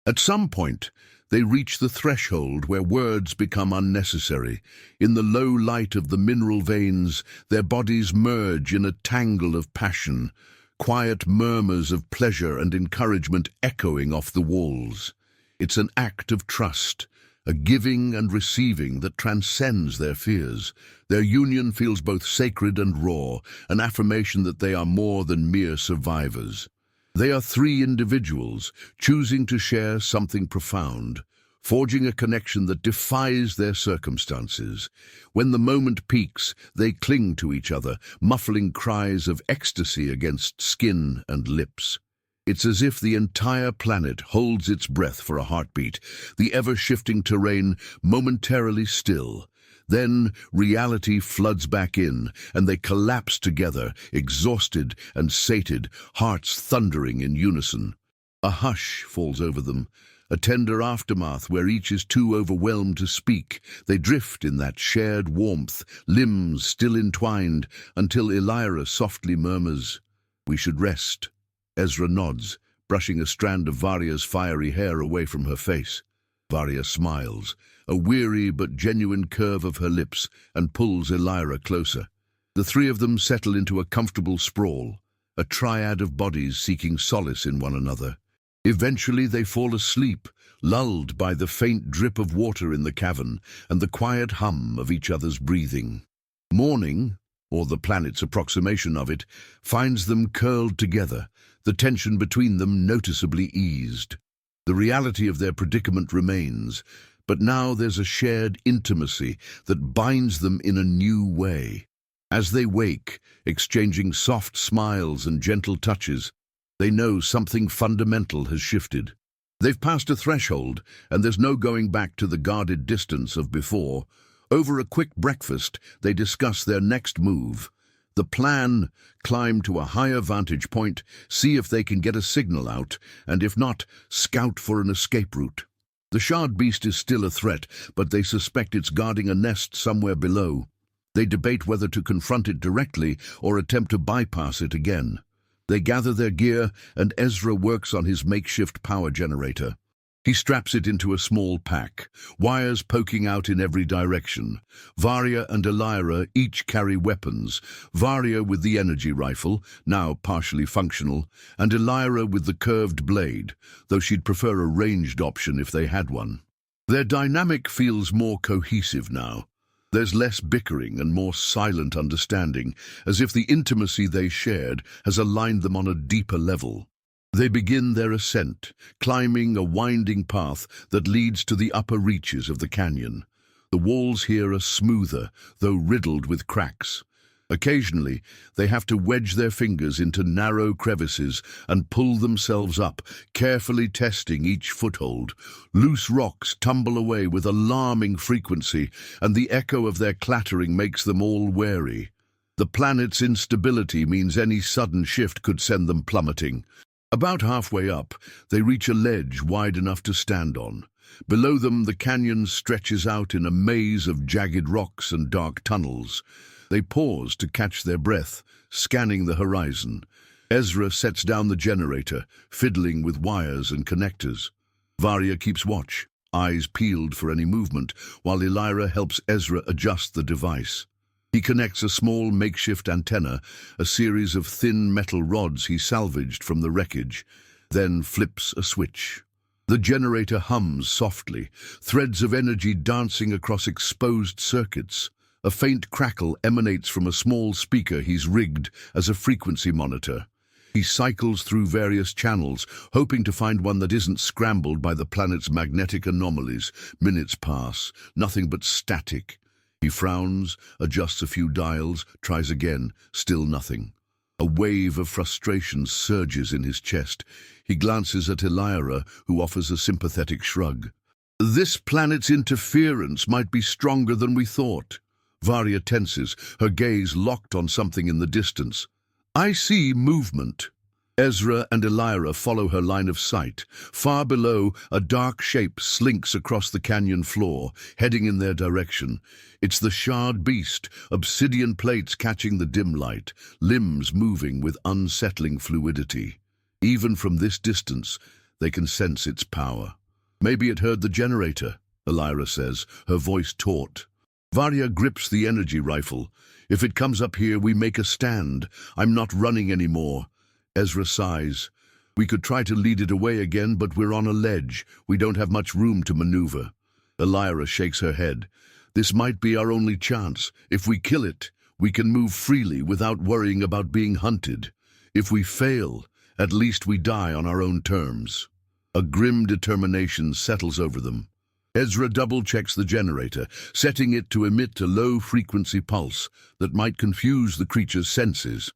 At some point, they reach the threshold where words become unnecessary. In the low light of the mineral veins, their bodies merge in a tangle of passion, quiet murmurs of pleasure and encouragement echoing off the walls. It's an act of trust, a giving and receiving that transcends their fears. Their union feels both sacred and raw, an affirmation that they are more than mere survivors. They are three individuals, choosing to share something profound, forging a connection that defies their circumstances. When the moment peaks, they cling to each other, muffling cries of ecstasy against skin and lips. It's as if the entire planet holds its breath for a heartbeat, the ever-shifting terrain momentarily still. Then reality floods back in, and they collapse together, exhausted and sated, hearts thundering in unison. A hush falls over them, a tender aftermath where each is too overwhelmed to speak. They drift in that shared warmth, limbs still entwined, until Elira softly murmurs, "We should rest." Ezra nods, brushing a strand of Varya's fiery hair away from her face. Varya smiles, a weary but genuine curve of her lips, and pulls Elira closer. The three of them settle into a comfortable sprawl, a triad of bodies seeking solace in one another. Eventually they fall asleep, lulled by the faint drip of water in the cavern and the quiet hum of each other's breathing. Morning, or the planet's approximation of it, finds them curled together, the tension between them noticeably eased. The reality of their predicament remains, but now there's a shared intimacy that binds them in a new way. As they wake, exchanging soft smiles and gentle touches, they know something fundamental has shifted. They've passed a threshold, and there's no going back to the guarded distance of before. Over a quick breakfast, they discuss their next move. The plan: climb to a higher vantage point, see if they can get a signal out, and if not, scout for an escape route. The Shardbeast is still a threat, but they suspect it's guarding a nest somewhere below. They debate whether to confront it directly or attempt to bypass it again. They gather their gear, and Ezra works on his makeshift power generator. He straps it into a small pack, wires poking out in every direction. Varya and Elira each carry weapons, Varya with the energy rifle, now partially functional, and Elira with the curved blade, though she'd prefer a ranged option if they had one. Their dynamic feels more cohesive now. There's less bickering and more silent understanding, as if the intimacy they shared has aligned them on a deeper level. They begin their ascent, climbing a winding path that leads to the upper reaches of the canyon. The walls here are smoother, though riddled with cracks. Occasionally, they have to wedge their fingers into narrow crevices and pull themselves up, carefully testing each foothold. Loose rocks tumble away with alarming frequency, and the echo of their clattering makes them all wary. The planet's instability means any sudden shift could send them plummeting. About halfway up, they reach a ledge wide enough to stand on. Below them, the canyon stretches out in a maze of jagged rocks and dark tunnels. They pause to catch their breath, scanning the horizon. Ezra sets down the generator, fiddling with wires and connectors. Varya keeps watch, eyes peeled for any movement, while Elira helps Ezra adjust the device. He connects a small makeshift antenna, a series of thin metal rods he salvaged from the wreckage, then flips a switch. The generator hums softly, threads of energy dancing across exposed circuits. A faint crackle emanates from a small speaker he's rigged as a frequency monitor. He cycles through various channels, hoping to find one that isn't scrambled by the planet's magnetic anomalies. Minutes pass, nothing but static. He frowns, adjusts a few dials, tries again, still nothing. A wave of frustration surges in his chest. He glances at Elira, who offers a sympathetic shrug. This planet's interference might be stronger than we thought. Varya tenses, her gaze locked on something in the distance. I see movement. Ezra and Elira follow her line of sight. Far below, a dark shape slinks across the canyon floor, heading in their direction. It's the Shardbeast, obsidian plates catching the dim light, limbs moving with unsettling fluidity. Even from this distance, they can sense its power. Maybe it heard the generator, Elira says, her voice taut. Varya grips the energy rifle. If it comes up here, we make a stand. I'm not running anymore. Ezra sighs. We could try to lead it away again, but we're on a ledge. We don't have much room to maneuver. Elira shakes her head. This might be our only chance. If we kill it, we can move freely without worrying about being hunted. If we fail, at least we die on our own terms. A grim determination settles over them. Ezra double-checks the generator, setting it to emit a low-frequency pulse that might confuse the creature's senses.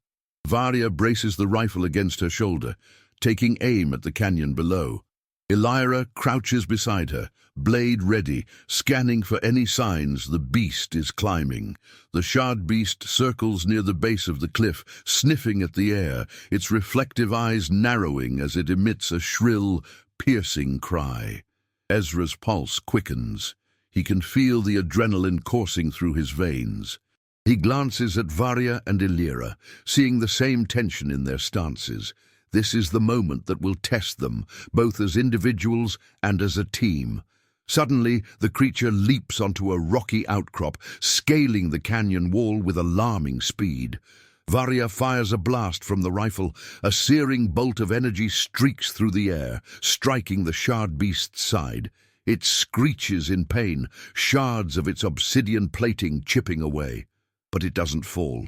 Varya braces the rifle against her shoulder, taking aim at the canyon below. Elira crouches beside her, blade ready, scanning for any signs the beast is climbing. The Shardbeast circles near the base of the cliff, sniffing at the air, its reflective eyes narrowing as it emits a shrill, piercing cry. Ezra's pulse quickens. He can feel the adrenaline coursing through his veins. He glances at Varya and Elira, seeing the same tension in their stances. This is the moment that will test them, both as individuals and as a team. Suddenly, the creature leaps onto a rocky outcrop, scaling the canyon wall with alarming speed. Varya fires a blast from the rifle. A searing bolt of energy streaks through the air, striking the Shardbeast's side. It screeches in pain, shards of its obsidian plating chipping away. But it doesn't fall.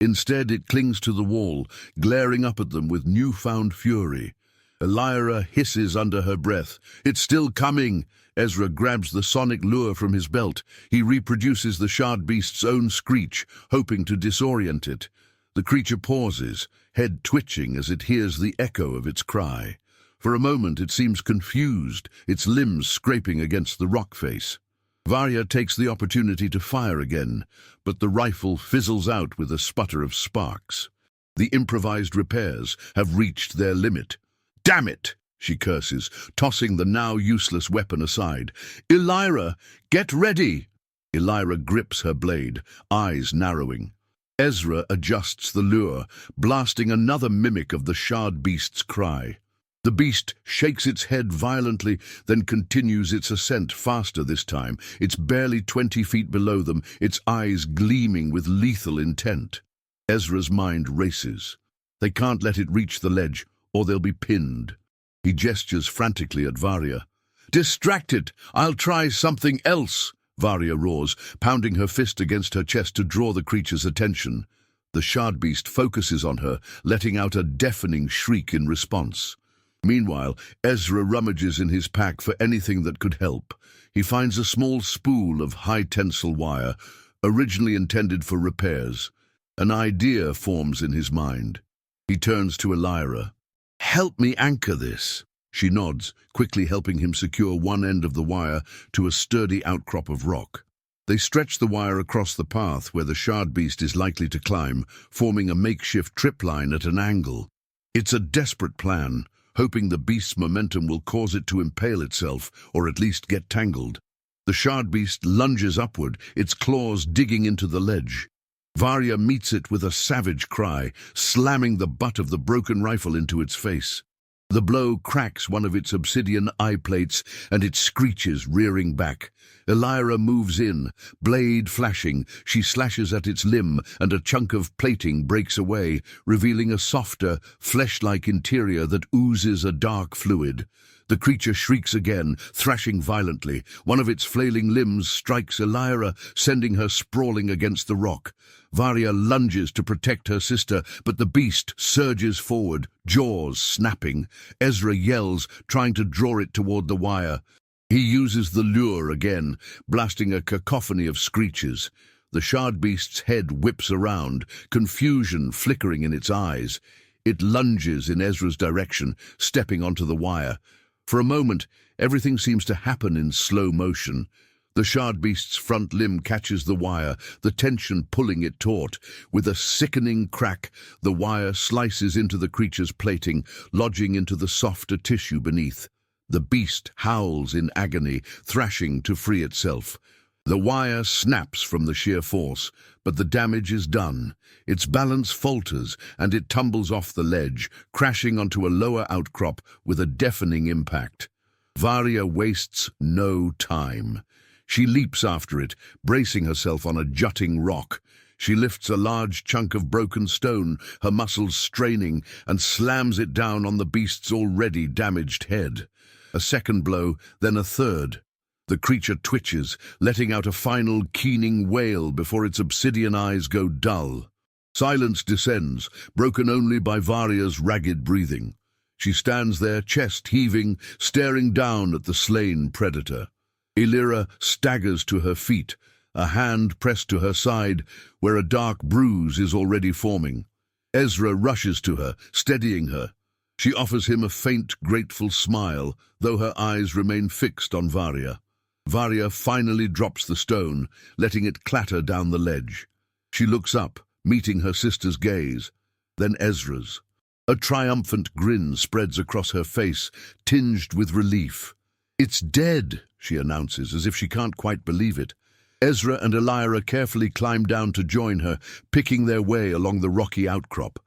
Instead, it clings to the wall, glaring up at them with newfound fury. Elira hisses under her breath. It's still coming! Ezra grabs the sonic lure from his belt. He reproduces the Shardbeast's own screech, hoping to disorient it. The creature pauses, head twitching as it hears the echo of its cry. For a moment it seems confused, its limbs scraping against the rock face. Varya takes the opportunity to fire again, but the rifle fizzles out with a sputter of sparks. The improvised repairs have reached their limit. Damn it! She curses, tossing the now useless weapon aside. Elira, get ready! Elira grips her blade, eyes narrowing. Ezra adjusts the lure, blasting another mimic of the Shardbeast's cry. The beast shakes its head violently, then continues its ascent, faster this time. It's barely 20 feet below them, its eyes gleaming with lethal intent. Ezra's mind races. They can't let it reach the ledge, or they'll be pinned. He gestures frantically at Varya. "Distract it! I'll try something else!" Varya roars, pounding her fist against her chest to draw the creature's attention. The Shardbeast focuses on her, letting out a deafening shriek in response. Meanwhile, Ezra rummages in his pack for anything that could help. He finds a small spool of high-tensile wire, originally intended for repairs. An idea forms in his mind. He turns to Elira. "Help me anchor this." She nods, quickly helping him secure one end of the wire to a sturdy outcrop of rock. They stretch the wire across the path where the Shardbeast is likely to climb, forming a makeshift tripline at an angle. It's a desperate plan, hoping the beast's momentum will cause it to impale itself, or at least get tangled. The Shardbeast lunges upward, its claws digging into the ledge. Varya meets it with a savage cry, slamming the butt of the broken rifle into its face. The blow cracks one of its obsidian eye plates, and it screeches, rearing back. Elira moves in, blade flashing. She slashes at its limb, and a chunk of plating breaks away, revealing a softer, flesh-like interior that oozes a dark fluid. The creature shrieks again, thrashing violently. One of its flailing limbs strikes Elira, sending her sprawling against the rock. Varya lunges to protect her sister, but the beast surges forward, jaws snapping. Ezra yells, trying to draw it toward the wire. He uses the lure again, blasting a cacophony of screeches. The Shardbeast's head whips around, confusion flickering in its eyes. It lunges in Ezra's direction, stepping onto the wire. For a moment, everything seems to happen in slow motion. The Shardbeast's front limb catches the wire, the tension pulling it taut. With a sickening crack, the wire slices into the creature's plating, lodging into the softer tissue beneath. The beast howls in agony, thrashing to free itself. The wire snaps from the sheer force, but the damage is done. Its balance falters, and it tumbles off the ledge, crashing onto a lower outcrop with a deafening impact. Varya wastes no time. She leaps after it, bracing herself on a jutting rock. She lifts a large chunk of broken stone, her muscles straining, and slams it down on the beast's already damaged head. A second blow, then a third. The creature twitches, letting out a final keening wail before its obsidian eyes go dull. Silence descends, broken only by Varya's ragged breathing. She stands there, chest heaving, staring down at the slain predator. Elira staggers to her feet, a hand pressed to her side, where a dark bruise is already forming. Ezra rushes to her, steadying her. She offers him a faint, grateful smile, though her eyes remain fixed on Varya. Varya finally drops the stone, letting it clatter down the ledge. She looks up, meeting her sister's gaze, then Ezra's. A triumphant grin spreads across her face, tinged with relief. "It's dead," she announces, as if she can't quite believe it. Ezra and Elira carefully climb down to join her, picking their way along the rocky outcrop.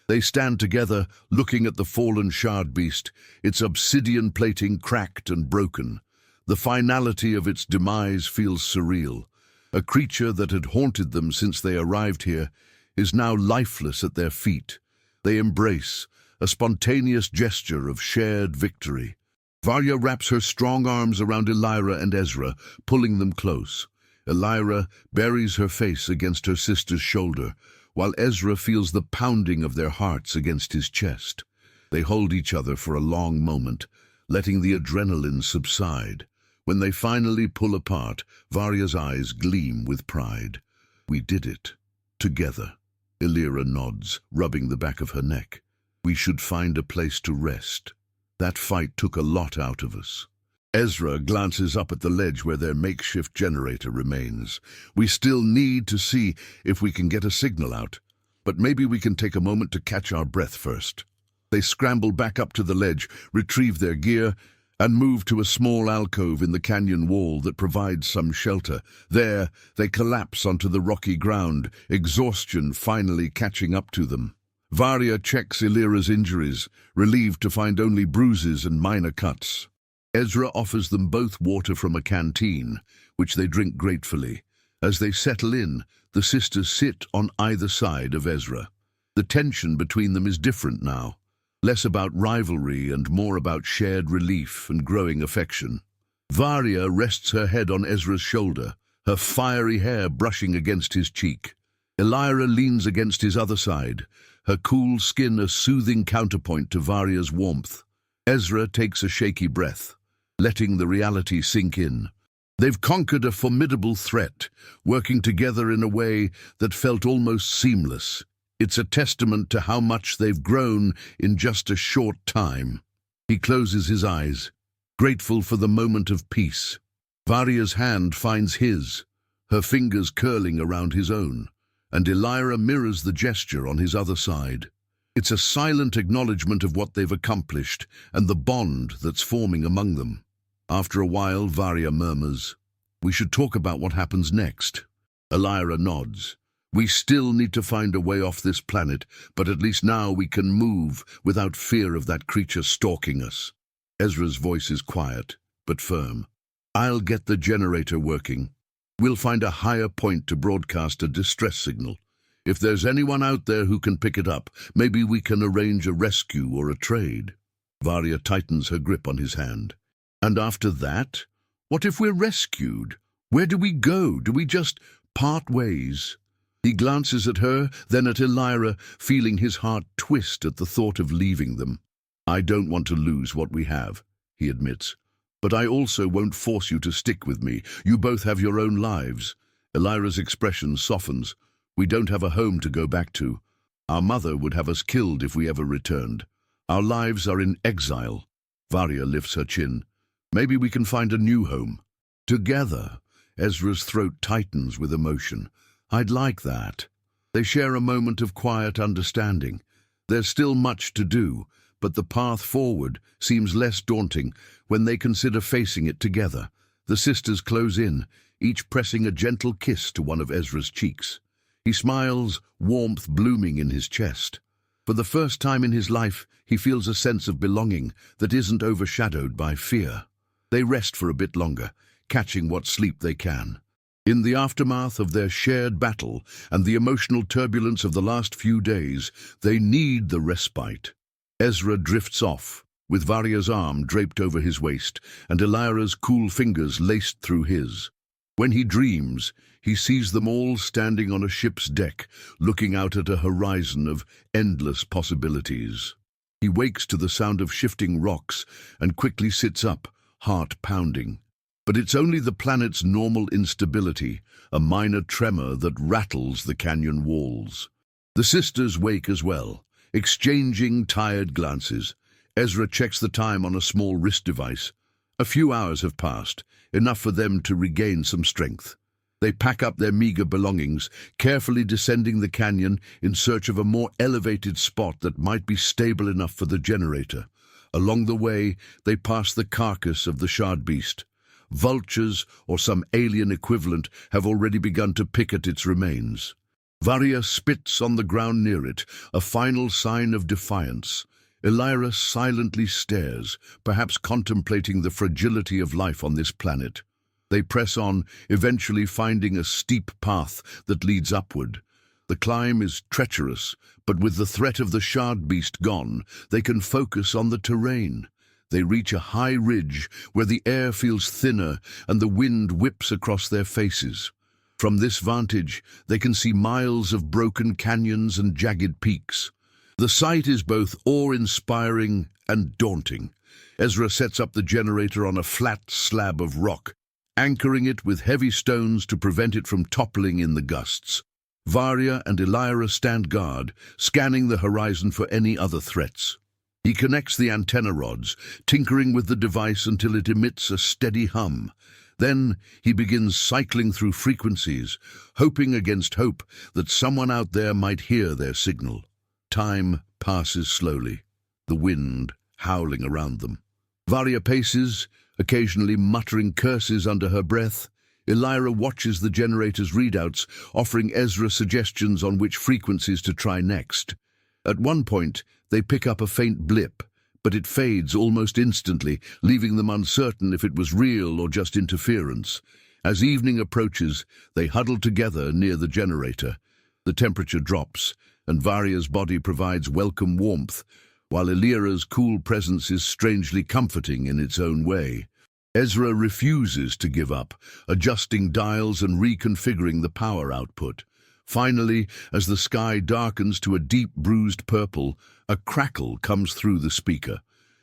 They stand together, looking at the fallen Shardbeast, its obsidian plating cracked and broken. The finality of its demise feels surreal. A creature that had haunted them since they arrived here is now lifeless at their feet. They embrace, a spontaneous gesture of shared victory. Varya wraps her strong arms around Elira and Ezra, pulling them close. Elira buries her face against her sister's shoulder, while Ezra feels the pounding of their hearts against his chest. They hold each other for a long moment, letting the adrenaline subside. When they finally pull apart, Varya's eyes gleam with pride. "We did it. Together." Elira nods, rubbing the back of her neck. "We should find a place to rest. That fight took a lot out of us." Ezra glances up at the ledge where their makeshift generator remains. "We still need to see if we can get a signal out, but maybe we can take a moment to catch our breath first." They scramble back up to the ledge, retrieve their gear, and move to a small alcove in the canyon wall that provides some shelter. There, they collapse onto the rocky ground, exhaustion finally catching up to them. Varya checks Elira's injuries, relieved to find only bruises and minor cuts. Ezra offers them both water from a canteen, which they drink gratefully. As they settle in, the sisters sit on either side of Ezra. The tension between them is different now, less about rivalry and more about shared relief and growing affection. Varya rests her head on Ezra's shoulder, her fiery hair brushing against his cheek. Elira leans against his other side, her cool skin a soothing counterpoint to Varya's warmth. Ezra takes a shaky breath, letting the reality sink in. They've conquered a formidable threat, working together in a way that felt almost seamless. It's a testament to how much they've grown in just a short time. He closes his eyes, grateful for the moment of peace. Varya's hand finds his, her fingers curling around his own, and Elira mirrors the gesture on his other side. It's a silent acknowledgement of what they've accomplished and the bond that's forming among them. After a while, Varya murmurs, "We should talk about what happens next." Elira nods. "We still need to find a way off this planet, but at least now we can move without fear of that creature stalking us." Ezra's voice is quiet, but firm. "I'll get the generator working. We'll find a higher point to broadcast a distress signal. If there's anyone out there who can pick it up, maybe we can arrange a rescue or a trade." Varya tightens her grip on his hand. "And after that? What if we're rescued? Where do we go? Do we just part ways?" He glances at her, then at Elira, feeling his heart twist at the thought of leaving them. "I don't want to lose what we have," he admits. "But I also won't force you to stick with me. You both have your own lives." Elira's expression softens. "We don't have a home to go back to. Our mother would have us killed if we ever returned. Our lives are in exile." Varya lifts her chin. "Maybe we can find a new home. Together." Ezra's throat tightens with emotion. "I'd like that." They share a moment of quiet understanding. There's still much to do, but the path forward seems less daunting when they consider facing it together. The sisters close in, each pressing a gentle kiss to one of Ezra's cheeks. He smiles, warmth blooming in his chest. For the first time in his life, he feels a sense of belonging that isn't overshadowed by fear. They rest for a bit longer, catching what sleep they can. In the aftermath of their shared battle and the emotional turbulence of the last few days, they need the respite. Ezra drifts off, with Varya's arm draped over his waist and Elira's cool fingers laced through his. When he dreams, he sees them all standing on a ship's deck, looking out at a horizon of endless possibilities. He wakes to the sound of shifting rocks and quickly sits up, heart pounding. But it's only the planet's normal instability, a minor tremor that rattles the canyon walls. The sisters wake as well, exchanging tired glances. Ezra checks the time on a small wrist device. A few hours have passed, enough for them to regain some strength. They pack up their meager belongings, carefully descending the canyon in search of a more elevated spot that might be stable enough for the generator. Along the way, they pass the carcass of the Shardbeast. Vultures, or some alien equivalent, have already begun to pick at its remains. Varya spits on the ground near it, a final sign of defiance. Elira silently stares, perhaps contemplating the fragility of life on this planet. They press on, eventually finding a steep path that leads upward. The climb is treacherous, but with the threat of the Shardbeast gone, they can focus on the terrain. They reach a high ridge where the air feels thinner and the wind whips across their faces. From this vantage, they can see miles of broken canyons and jagged peaks. The sight is both awe-inspiring and daunting. Ezra sets up the generator on a flat slab of rock, anchoring it with heavy stones to prevent it from toppling in the gusts. Varya and Elira stand guard, scanning the horizon for any other threats. He connects the antenna rods, tinkering with the device until it emits a steady hum. Then he begins cycling through frequencies, hoping against hope that someone out there might hear their signal. Time passes slowly, the wind howling around them. Varya paces, occasionally muttering curses under her breath. Elira watches the generator's readouts, offering Ezra suggestions on which frequencies to try next. At one point, they pick up a faint blip, but it fades almost instantly, leaving them uncertain if it was real or just interference. As evening approaches, they huddle together near the generator. The temperature drops, and Varya's body provides welcome warmth, while Elira's cool presence is strangely comforting in its own way. Ezra refuses to give up, adjusting dials and reconfiguring the power output. Finally, as the sky darkens to a deep bruised purple, a crackle comes through the speaker.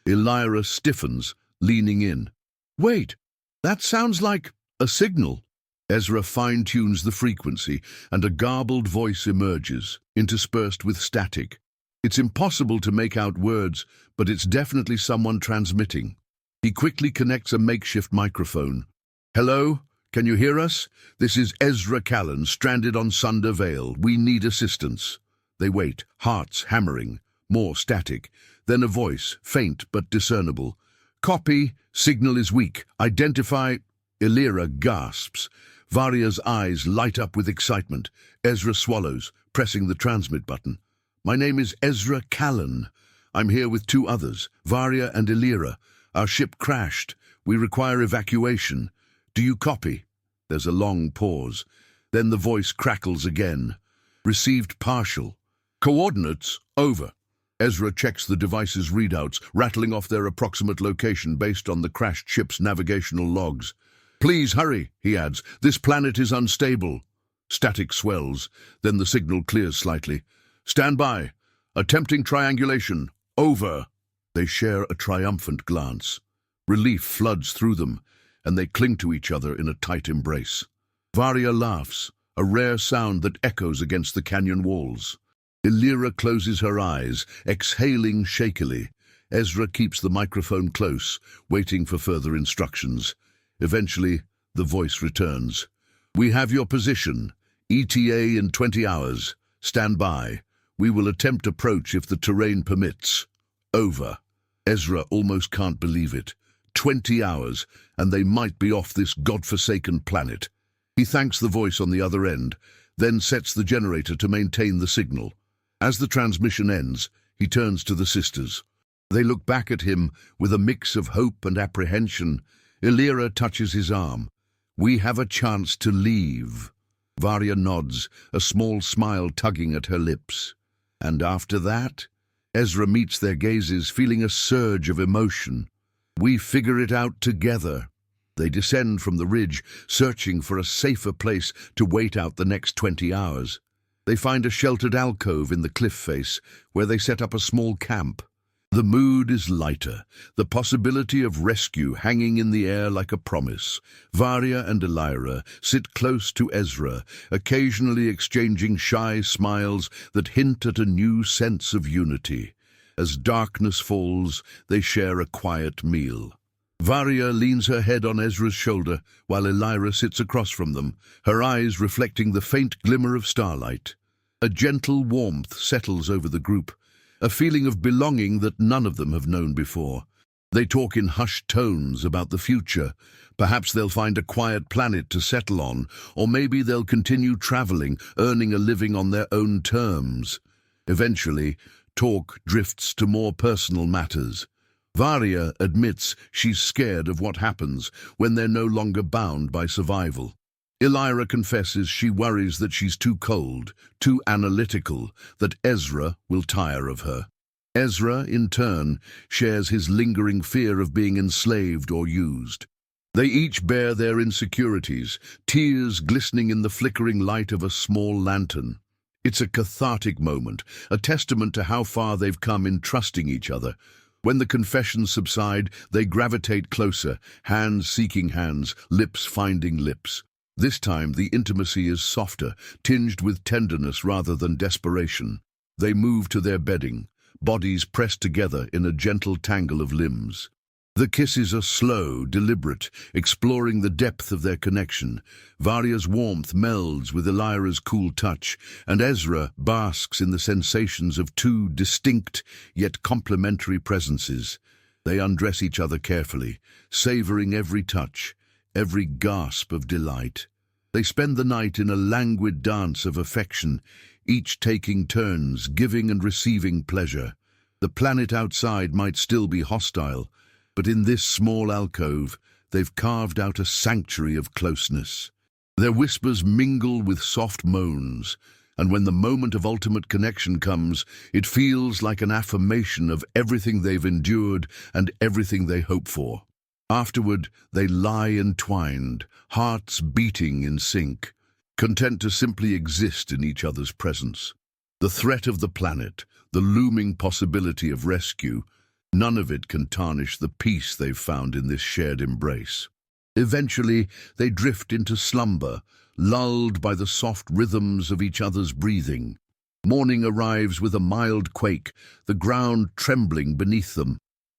Elira stiffens, leaning in. "Wait, that sounds like a signal." Ezra fine-tunes the frequency, and a garbled voice emerges, interspersed with static. It's impossible to make out words, but it's definitely someone transmitting. He quickly connects a makeshift microphone. "Hello? Can you hear us? This is Ezra Callen, stranded on Sunder Veil. We need assistance." They wait, hearts hammering. More static. Then a voice, faint but discernible. "Copy. Signal is weak. Identify..." Elira gasps. Varya's eyes light up with excitement. Ezra swallows, pressing the transmit button. "My name is Ezra Callen. I'm here with 2 others, Varya and Elira. Our ship crashed. We require evacuation. Do you copy?" There's a long pause. Then the voice crackles again. "Received partial. Coordinates, over." Ezra checks the device's readouts, rattling off their approximate location based on the crashed ship's navigational logs. "Please hurry," he adds. "This planet is unstable." Static swells. Then the signal clears slightly. "Stand by. Attempting triangulation. Over." They share a triumphant glance. Relief floods through them, and they cling to each other in a tight embrace. Varya laughs, a rare sound that echoes against the canyon walls. Elira closes her eyes, exhaling shakily. Ezra keeps the microphone close, waiting for further instructions. Eventually, the voice returns. "We have your position. ETA in 20 hours. Stand by. We will attempt approach if the terrain permits. Over." Ezra almost can't believe it. 20 hours, and they might be off this godforsaken planet. He thanks the voice on the other end, then sets the generator to maintain the signal. As the transmission ends, he turns to the sisters. They look back at him with a mix of hope and apprehension. Elira touches his arm. "We have a chance to leave." Varya nods, a small smile tugging at her lips. And after that, Ezra meets their gazes, feeling a surge of emotion. "We figure it out together." They descend from the ridge, searching for a safer place to wait out the next 20 hours. They find a sheltered alcove in the cliff face, where they set up a small camp. The mood is lighter, the possibility of rescue hanging in the air like a promise. Varya and Elira sit close to Ezra, occasionally exchanging shy smiles that hint at a new sense of unity. As darkness falls, they share a quiet meal. Varya leans her head on Ezra's shoulder, while Elira sits across from them, her eyes reflecting the faint glimmer of starlight. A gentle warmth settles over the group, a feeling of belonging that none of them have known before. They talk in hushed tones about the future. Perhaps they'll find a quiet planet to settle on, or maybe they'll continue traveling, earning a living on their own terms. Eventually, talk drifts to more personal matters. Varya admits she's scared of what happens when they're no longer bound by survival. Elira confesses she worries that she's too cold, too analytical, that Ezra will tire of her. Ezra, in turn, shares his lingering fear of being enslaved or used. They each bear their insecurities, tears glistening in the flickering light of a small lantern. It's a cathartic moment, a testament to how far they've come in trusting each other. When the confessions subside, they gravitate closer, hands seeking hands, lips finding lips. This time the intimacy is softer, tinged with tenderness rather than desperation. They move to their bedding, bodies pressed together in a gentle tangle of limbs. The kisses are slow, deliberate, exploring the depth of their connection. Varya's warmth melds with Elira's cool touch, and Ezra basks in the sensations of 2 distinct yet complementary presences. They undress each other carefully, savoring every touch, every gasp of delight. They spend the night in a languid dance of affection, each taking turns, giving and receiving pleasure. The planet outside might still be hostile, but in this small alcove, they've carved out a sanctuary of closeness. Their whispers mingle with soft moans, and when the moment of ultimate connection comes, it feels like an affirmation of everything they've endured and everything they hope for. Afterward, they lie entwined, hearts beating in sync, content to simply exist in each other's presence. The threat of the planet, the looming possibility of rescue, none of it can tarnish the peace they've found in this shared embrace. Eventually, they drift into slumber, lulled by the soft rhythms of each other's breathing. Morning arrives with a mild quake, the ground trembling beneath them.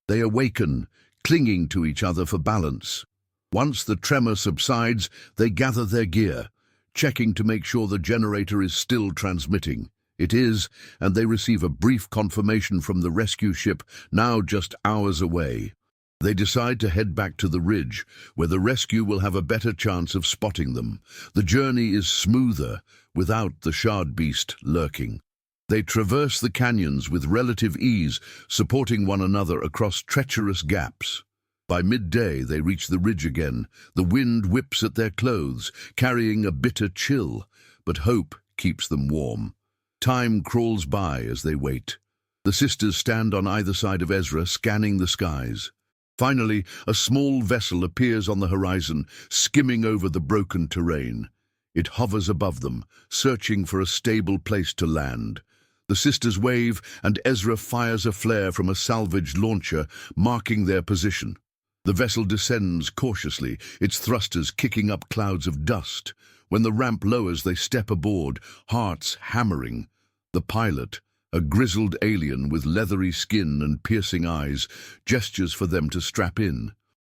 They awaken, clinging to each other for balance. Once the tremor subsides, they gather their gear, checking to make sure the generator is still transmitting. It is, and they receive a brief confirmation from the rescue ship, now just hours away. They decide to head back to the ridge, where the rescue will have a better chance of spotting them. The journey is smoother, without the Shardbeast lurking. They traverse the canyons with relative ease, supporting one another across treacherous gaps. By midday, they reach the ridge again. The wind whips at their clothes, carrying a bitter chill, but hope keeps them warm. Time crawls by as they wait. The sisters stand on either side of Ezra, scanning the skies. Finally, a small vessel appears on the horizon, skimming over the broken terrain. It hovers above them, searching for a stable place to land. The sisters wave, and Ezra fires a flare from a salvage launcher, marking their position. The vessel descends cautiously, its thrusters kicking up clouds of dust. When the ramp lowers, they step aboard, hearts hammering. The pilot, a grizzled alien with leathery skin and piercing eyes, gestures for them to strap in.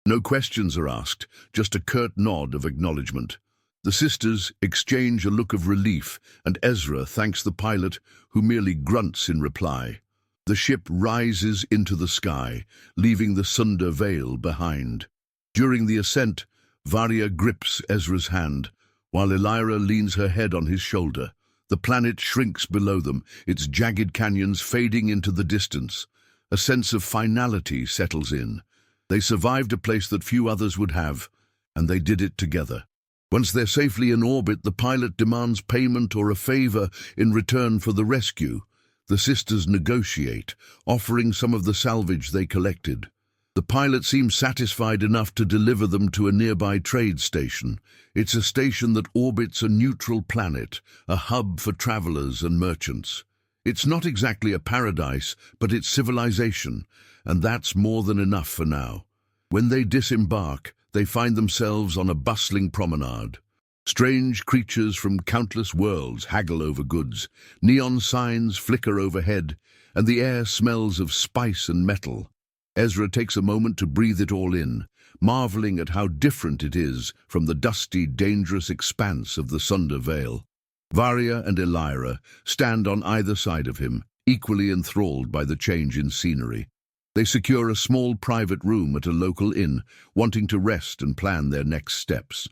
No questions are asked, just a curt nod of acknowledgement. The sisters exchange a look of relief, and Ezra thanks the pilot, who merely grunts in reply. The ship rises into the sky, leaving the Sunder Veil behind. During the ascent, Varya grips Ezra's hand, while Elira leans her head on his shoulder. The planet shrinks below them, its jagged canyons fading into the distance. A sense of finality settles in. They survived a place that few others would have, and they did it together. Once they're safely in orbit, the pilot demands payment or a favor in return for the rescue. The sisters negotiate, offering some of the salvage they collected. The pilot seems satisfied enough to deliver them to a nearby trade station. It's a station that orbits a neutral planet, a hub for travelers and merchants. It's not exactly a paradise, but it's civilization, and that's more than enough for now. When they disembark, they find themselves on a bustling promenade. Strange creatures from countless worlds haggle over goods. Neon signs flicker overhead, and the air smells of spice and metal. Ezra takes a moment to breathe it all in, marveling at how different it is from the dusty, dangerous expanse of the Sunder Veil. Varya and Elira stand on either side of him, equally enthralled by the change in scenery. They secure a small private room at a local inn, wanting to rest and plan their next steps.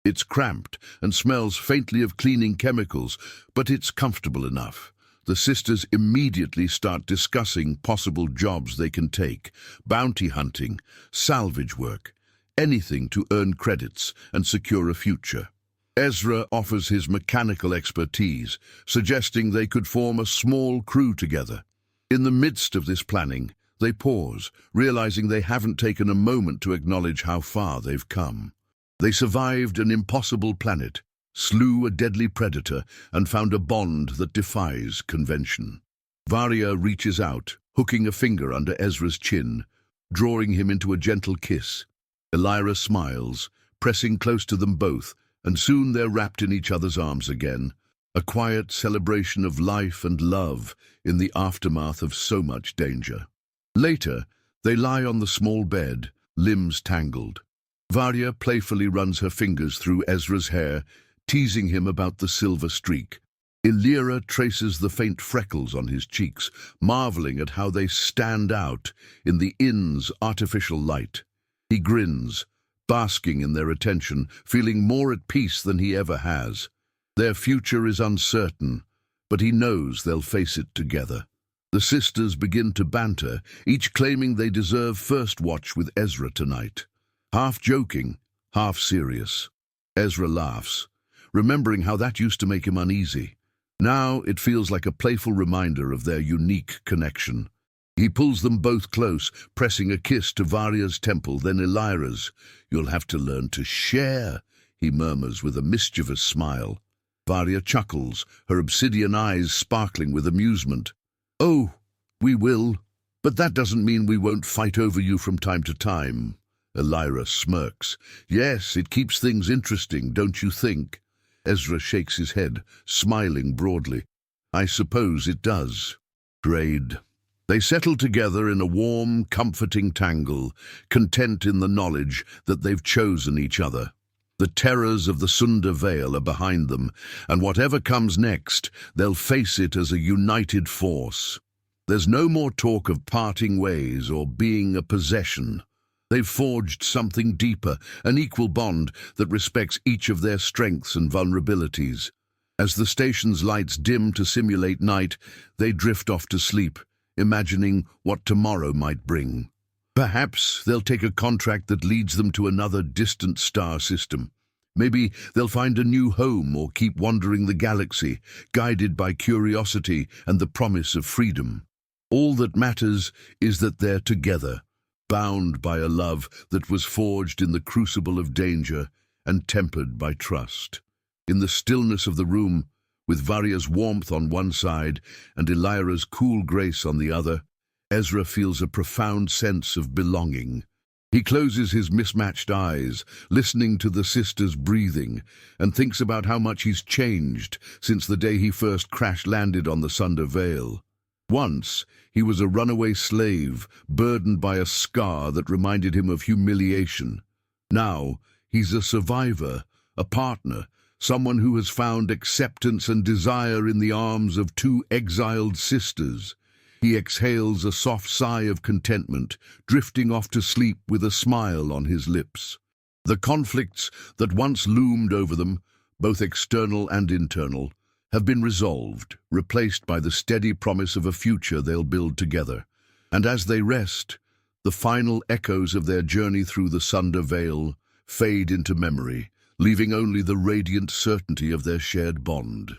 It's cramped and smells faintly of cleaning chemicals, but it's comfortable enough. The sisters immediately start discussing possible jobs they can take: bounty hunting, salvage work, anything to earn credits and secure a future. Ezra offers his mechanical expertise, suggesting they could form a small crew together. In the midst of this planning, they pause, realizing they haven't taken a moment to acknowledge how far they've come. They survived an impossible planet, slew a deadly predator, and found a bond that defies convention. Varya reaches out, hooking a finger under Ezra's chin, drawing him into a gentle kiss. Elira smiles, pressing close to them both, and soon they're wrapped in each other's arms again, a quiet celebration of life and love in the aftermath of so much danger. Later, they lie on the small bed, limbs tangled. Varya playfully runs her fingers through Ezra's hair, teasing him about the silver streak. Elira traces the faint freckles on his cheeks, marveling at how they stand out in the inn's artificial light. He grins, basking in their attention, feeling more at peace than he ever has. Their future is uncertain, but he knows they'll face it together. The sisters begin to banter, each claiming they deserve first watch with Ezra tonight. Half joking, half serious. Ezra laughs, remembering how that used to make him uneasy. Now it feels like a playful reminder of their unique connection. He pulls them both close, pressing a kiss to Varya's temple, then Elira's. "You'll have to learn to share," he murmurs with a mischievous smile. Varya chuckles, her obsidian eyes sparkling with amusement. "Oh, we will, but that doesn't mean we won't fight over you from time to time." Elira smirks. "Yes, it keeps things interesting, don't you think?" Ezra shakes his head, smiling broadly. "I suppose it does." Grade. They settle together in a warm, comforting tangle, content in the knowledge that they've chosen each other. The terrors of the Sunder Veil are behind them, and whatever comes next, they'll face it as a united force. There's no more talk of parting ways or being a possession. They've forged something deeper, an equal bond that respects each of their strengths and vulnerabilities. As the station's lights dim to simulate night, they drift off to sleep, imagining what tomorrow might bring. Perhaps they'll take a contract that leads them to another distant star system. Maybe they'll find a new home or keep wandering the galaxy, guided by curiosity and the promise of freedom. All that matters is that they're together, bound by a love that was forged in the crucible of danger and tempered by trust. In the stillness of the room, with Varya's warmth on one side and Elira's cool grace on the other, Ezra feels a profound sense of belonging. He closes his mismatched eyes, listening to the sisters' breathing, and thinks about how much he's changed since the day he first crash-landed on the Sunder Veil. Once, he was a runaway slave, burdened by a scar that reminded him of humiliation. Now, he's a survivor, a partner, someone who has found acceptance and desire in the arms of two exiled sisters. He exhales a soft sigh of contentment, drifting off to sleep with a smile on his lips. The conflicts that once loomed over them, both external and internal, have been resolved, replaced by the steady promise of a future they'll build together. And as they rest, the final echoes of their journey through the Sunder Veil fade into memory, leaving only the radiant certainty of their shared bond.